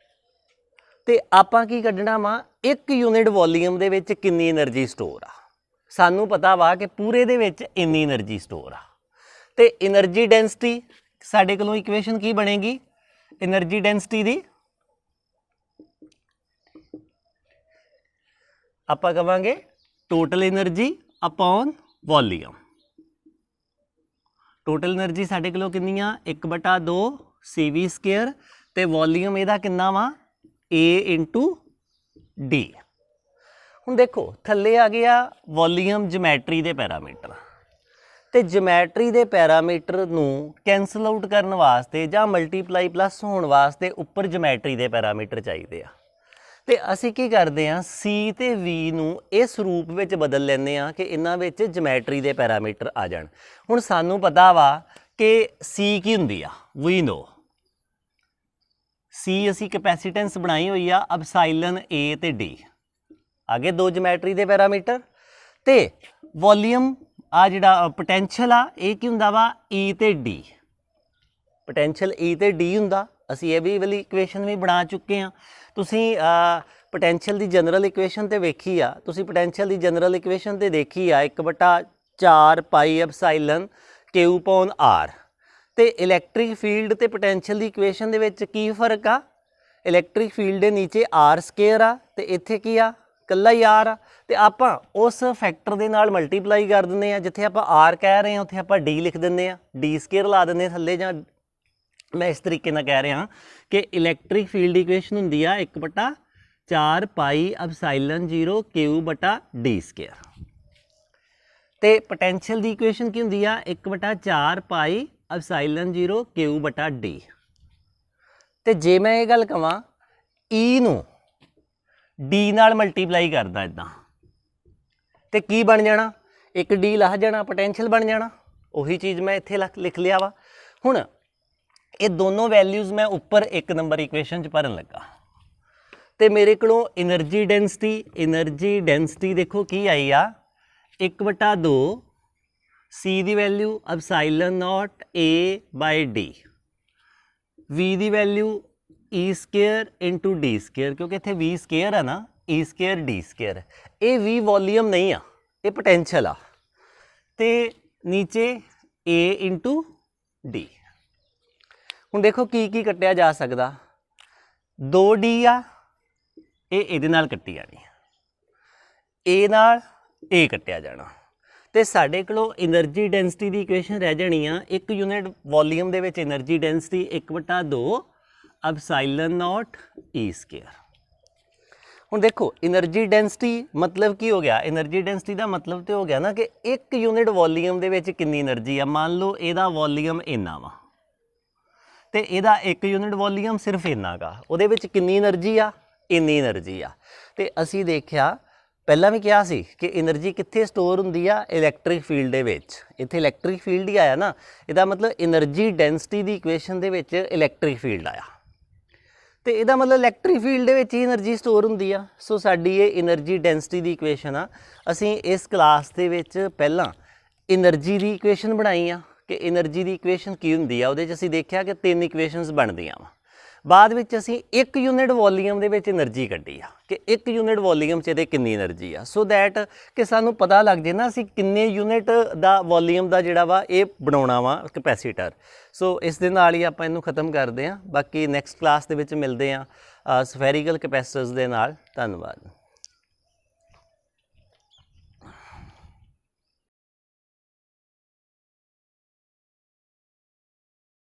ਤੇ ਆਪਾਂ ਕੀ ਕੱਢਣਾ ਵਾ? 1 ਯੂਨਿਟ ਵੋਲੀਅਮ ਦੇ ਵਿੱਚ ਕਿੰਨੀ એનર્ਜੀ ਸਟੋਰ ਆ? ਸਾਨੂੰ ਪਤਾ ਵਾ ਕਿ ਪੂਰੇ ਦੇ ਵਿੱਚ ਇੰਨੀ એનર્ਜੀ ਸਟੋਰ ਆ। ਤੇ એનર્ਜੀ ਡੈਂਸਿਟੀ ਸਾਡੇ ਕੋਲੋਂ ਇਕੁਏਸ਼ਨ ਕੀ ਬਣੇਗੀ? એનર્ਜੀ ਡੈਂਸਿਟੀ ਦੀ ਆਪਾਂ ਕਵਾਂਗੇ total energy upon volume. Total energy ਸਾਡੇ ਕੋਲੋਂ ਕਿੰਨੀ ਆ? 1/2 CV² ਤੇ ਵੋਲੀਅਮ ਇਹਦਾ ਕਿੰਨਾ ਵਾ? A × D। ਹੁਣ ਦੇਖੋ ਥੱਲੇ ਆ ਗਿਆ ਵੋਲੀਅਮ ਜਿਓਮੈਟਰੀ ਦੇ ਪੈਰਾਮੀਟਰ, ਤੇ ਜਿਓਮੈਟਰੀ ਦੇ ਪੈਰਾਮੀਟਰ ਨੂੰ ਕੈਂਸਲ ਆਊਟ ਕਰਨ ਵਾਸਤੇ ਜਾਂ ਮਲਟੀਪਲਾਈ ਪਲੱਸ ਹੋਣ ਵਾਸਤੇ ਉੱਪਰ ਜਿਓਮੈਟਰੀ ਦੇ ਪੈਰਾਮੀਟਰ ਚਾਹੀਦੇ ਆ। ਤੇ ਅਸੀਂ ਕੀ ਕਰਦੇ ਹਾਂ, C ਤੇ V ਨੂੰ ਇਸ ਰੂਪ ਵਿੱਚ ਬਦਲ ਲੈਂਦੇ ਹਾਂ ਕਿ ਇਹਨਾਂ ਵਿੱਚ ਜਿਓਮੈਟਰੀ ਦੇ ਪੈਰਾਮੀਟਰ ਆ ਜਾਣ। ਹੁਣ ਸਾਨੂੰ ਪਤਾ ਵਾ ਕਿ C ਕੀ ਹੁੰਦੀ ਆ, ਵੀ ਨੋ C ਅਸੀਂ ਕੈਪੈਸੀਟੈਂਸ ਬਣਾਈ ਹੋਈ ਆ ਐਪਸਾਈਲਨ A ਤੇ D, ਆਗੇ ਦੋ ਜਿਓਮੈਟਰੀ ਦੇ ਪੈਰਾਮੀਟਰ। ਤੇ ਵੋਲੀਅਮ ਆ ਜਿਹੜਾ ਪੋਟੈਂਸ਼ੀਅਲ ਆ ਇਹ ਕੀ ਹੁੰਦਾ ਵਾ, E ਤੇ D, ਪੋਟੈਂਸ਼ੀਅਲ E ਤੇ D ਹੁੰਦਾ। ਅਸੀਂ ਇਹ ਵੀ ਵਾਲੀ ਇਕੁਏਸ਼ਨ ਵੀ ਬਣਾ ਚੁੱਕੇ ਹਾਂ। ਤੁਸੀਂ ਪੋਟੈਂਸ਼ੀਅਲ ਦੀ ਜਨਰਲ ਇਕੁਏਸ਼ਨ ਤੇ ਵੇਖੀ ਆ, ਤੁਸੀਂ ਪੋਟੈਂਸ਼ੀਅਲ ਦੀ ਜਨਰਲ ਇਕੁਏਸ਼ਨ ਤੇ ਦੇਖੀ ਆ 1/4 ਪਾਈ ਐਪਸਾਈਲਨ Q/R। ਤੇ ਇਲੈਕਟ੍ਰਿਕ ਫੀਲਡ ਤੇ ਪੋਟੈਂਸ਼ੀਅਲ ਦੀ ਇਕੁਏਸ਼ਨ ਦੇ ਵਿੱਚ ਕੀ ਫਰਕ ਆ, ਇਲੈਕਟ੍ਰਿਕ ਫੀਲਡ ਦੇ ਨੀਚੇ R² ਆ ਤੇ ਇੱਥੇ ਕੀ ਆ, ਕੱਲਾ ਹੀ R ਆ। ਤੇ ਆਪਾਂ ਉਸ ਫੈਕਟਰ ਦੇ ਨਾਲ ਮਲਟੀਪਲਾਈ ਕਰ ਦਿੰਦੇ ਆ, ਜਿੱਥੇ ਆਪਾਂ R ਕਹਿ ਰਹੇ ਹਾਂ ਉੱਥੇ ਆਪਾਂ D ਲਿਖ ਦਿੰਦੇ ਆ, D² ਲਾ ਦਿੰਦੇ ਥੱਲੇ। ਜਾਂ ਮੈਂ ਇਸ ਤਰੀਕੇ ਨਾਲ ਕਹਿ ਰਿਹਾ ਕਿ ਇਲੈਕਟ੍ਰਿਕ ਫੀਲਡ ਇਕੁਏਸ਼ਨ ਹੁੰਦੀ ਆ 1/4 ਪਾਈ ਐਪਸਾਈਲਨ 0 Q/D²। ਤੇ ਪੋਟੈਂਸ਼ੀਅਲ ਦੀ ਇਕੁਏਸ਼ਨ ਕੀ ਹੁੰਦੀ ਆ, 1/4 ਪਾਈ ਐਪਸਾਈਲਨ 0 Q/D। ਤੇ ਜੇ ਮੈਂ ਇਹ ਗੱਲ ਕਹਾਂ E ਨੂੰ D ਨਾਲ ਮਲਟੀਪਲਾਈ ਕਰਦਾ ਇੱਦਾਂ, ਤੇ ਕੀ ਬਣ ਜਾਣਾ, ਇੱਕ D ਲੱਹ ਜਾਣਾ, ਪੋਟੈਂਸ਼ੀਅਲ ਬਣ ਜਾਣਾ। ਉਹੀ ਚੀਜ਼ ਮੈਂ ਇੱਥੇ ਲਿਖ ਲਿਆ ਵਾ। ਹੁਣ ਇਹ ਦੋਨੋਂ ਵੈਲਿਊਜ਼ ਮੈਂ ਉੱਪਰ 1 ਨੰਬਰ ਇਕੁਏਸ਼ਨ 'ਚ ਭਰਨ ਲੱਗਾ ਤੇ ਮੇਰੇ ਕੋਲੋਂ એનર્ਜੀ ਡੈਂਸਿਟੀ ਦੇਖੋ ਕੀ ਆਈ ਆ, 1/2 C ਦੀ ਵੈਲਿਊ ਐਪਸਾਈਲਨ ਨੋਟ A/D, V ਦੀ ਵੈਲਿਊ E² × D², ਕਿਉਂਕਿ ਇੱਥੇ V² ਆ ਨਾ, E² D²। ਇਹ V ਵੋਲੀਅਮ ਨਹੀਂ ਆ, ਇਹ ਪੋਟੈਂਸ਼ੀਅਲ ਆ। ਤੇ ਨੀਚੇ A × D। ਹੁਣ ਦੇਖੋ ਕੀ ਕੀ ਕੱਟਿਆ ਜਾ ਸਕਦਾ, 2D ਆ, ਇਹ ਇਹਦੇ ਨਾਲ ਕੱਟੀ ਜਾਣੀ, A ਨਾਲ A ਕੱਟਿਆ ਜਾਣਾ। ਤੇ ਸਾਡੇ ਕੋਲੋਂ એનર્ਜੀ ਡੈਂਸਿਟੀ ਦੀ ਇਕੁਏਸ਼ਨ ਰਹਿ ਜਾਣੀ ਆ, 1 ਯੂਨਿਟ ਵੋਲੀਅਮ ਦੇ ਵਿੱਚ એનર્ਜੀ ਡੈਂਸਿਟੀ 1/2 ਐਪਸਾਈਲਨ ਨੋਟ E²। ਹੁਣ ਦੇਖੋ એનર્ਜੀ ਡੈਂਸਿਟੀ ਮਤਲਬ ਕੀ ਹੋ ਗਿਆ, એનર્ਜੀ ਡੈਂਸਿਟੀ ਦਾ ਮਤਲਬ ਤੇ ਹੋ ਗਿਆ ਨਾ ਕਿ 1 ਯੂਨਿਟ ਵੋਲੀਅਮ ਦੇ ਵਿੱਚ ਕਿੰਨੀ એનર્ਜੀ ਆ। ਮੰਨ ਲਓ ਇਹਦਾ ਵੋਲੀਅਮ ਇੰਨਾ ਵਾ ਤੇ ਇਹਦਾ 1 ਯੂਨਿਟ ਵੋਲੀਅਮ ਸਿਰਫ ਇੰਨਾ ਗਾ, ਉਹਦੇ ਵਿੱਚ ਕਿੰਨੀ એનર્ਜੀ ਆ, ਇੰਨੀ એનર્ਜੀ ਆ। ਤੇ ਅਸੀਂ ਦੇਖਿਆ ਪਹਿਲਾਂ ਵੀ ਕਿਹਾ ਸੀ ਕਿ એનર્ਜੀ ਕਿੱਥੇ ਸਟੋਰ ਹੁੰਦੀ ਆ, ਇਲੈਕਟ੍ਰਿਕ ਫੀਲਡ ਦੇ ਵਿੱਚ। ਇੱਥੇ ਇਲੈਕਟ੍ਰਿਕ ਫੀਲਡ ਹੀ ਆਇਆ ਨਾ, ਇਹਦਾ ਮਤਲਬ એનર્ਜੀ ਡੈਂਸਿਟੀ ਦੀ ਇਕੁਏਸ਼ਨ ਦੇ ਵਿੱਚ ਇਲੈਕਟ੍ਰਿਕ ਫੀਲਡ ਆਇਆ, ਤੇ ਇਹਦਾ ਮਤਲਬ ਇਲੈਕਟ੍ਰਿਕ ਫੀਲਡ ਦੇ ਵਿੱਚ ਹੀ એનર્ਜੀ ਸਟੋਰ ਹੁੰਦੀ ਆ। ਸੋ ਸਾਡੀ ਇਹ એનર્ਜੀ ਡੈਂਸਿਟੀ ਦੀ ਇਕੁਏਸ਼ਨ ਆ। ਅਸੀਂ ਇਸ ਕਲਾਸ ਦੇ ਵਿੱਚ ਪਹਿਲਾਂ એનર્ਜੀ ਦੀ ਇਕੁਏਸ਼ਨ ਬਣਾਈ ਆ ਕਿ એનર્ਜੀ ਦੀ ਇਕੁਏਸ਼ਨ ਕੀ ਹੁੰਦੀ ਆ। ਉਹਦੇ 'ਚ ਅਸੀਂ ਦੇਖਿਆ ਕਿ 3 ਇਕੁਏਸ਼ਨਸ ਬਣਦੀਆਂ ਵਾ। ਬਾਅਦ ਵਿੱਚ ਅਸੀਂ 1 ਯੂਨਿਟ ਵੋਲੀਅਮ ਦੇ ਵਿੱਚ એનર્ਜੀ ਕੱਢੀ ਆ ਕਿ 1 ਯੂਨਿਟ ਵੋਲੀਅਮ 'ਚ ਇਹਦੇ ਕਿੰਨੀ એનર્ਜੀ ਆ, ਸੋ ਦੈਟ ਕਿ ਸਾਨੂੰ ਪਤਾ ਲੱਗ ਜੇ ਨਾ ਅਸੀਂ ਕਿੰਨੇ ਯੂਨਿਟ ਦਾ ਵੋਲੀਅਮ ਦਾ ਜਿਹੜਾ ਵਾ ਇਹ ਬਣਾਉਣਾ ਵਾ ਕੈਪੈਸੀਟਰ। ਸੋ ਇਸ ਦੇ ਨਾਲ ਹੀ ਆਪਾਂ ਇਹਨੂੰ ਖ਼ਤਮ ਕਰਦੇ ਹਾਂ। ਬਾਕੀ ਨੈਕਸਟ ਕਲਾਸ ਦੇ ਵਿੱਚ ਮਿਲਦੇ ਹਾਂ ਸਫੈਰੀਕਲ ਕੈਪੈਸਿਟਰਸ ਦੇ ਨਾਲ। ਧੰਨਵਾਦ।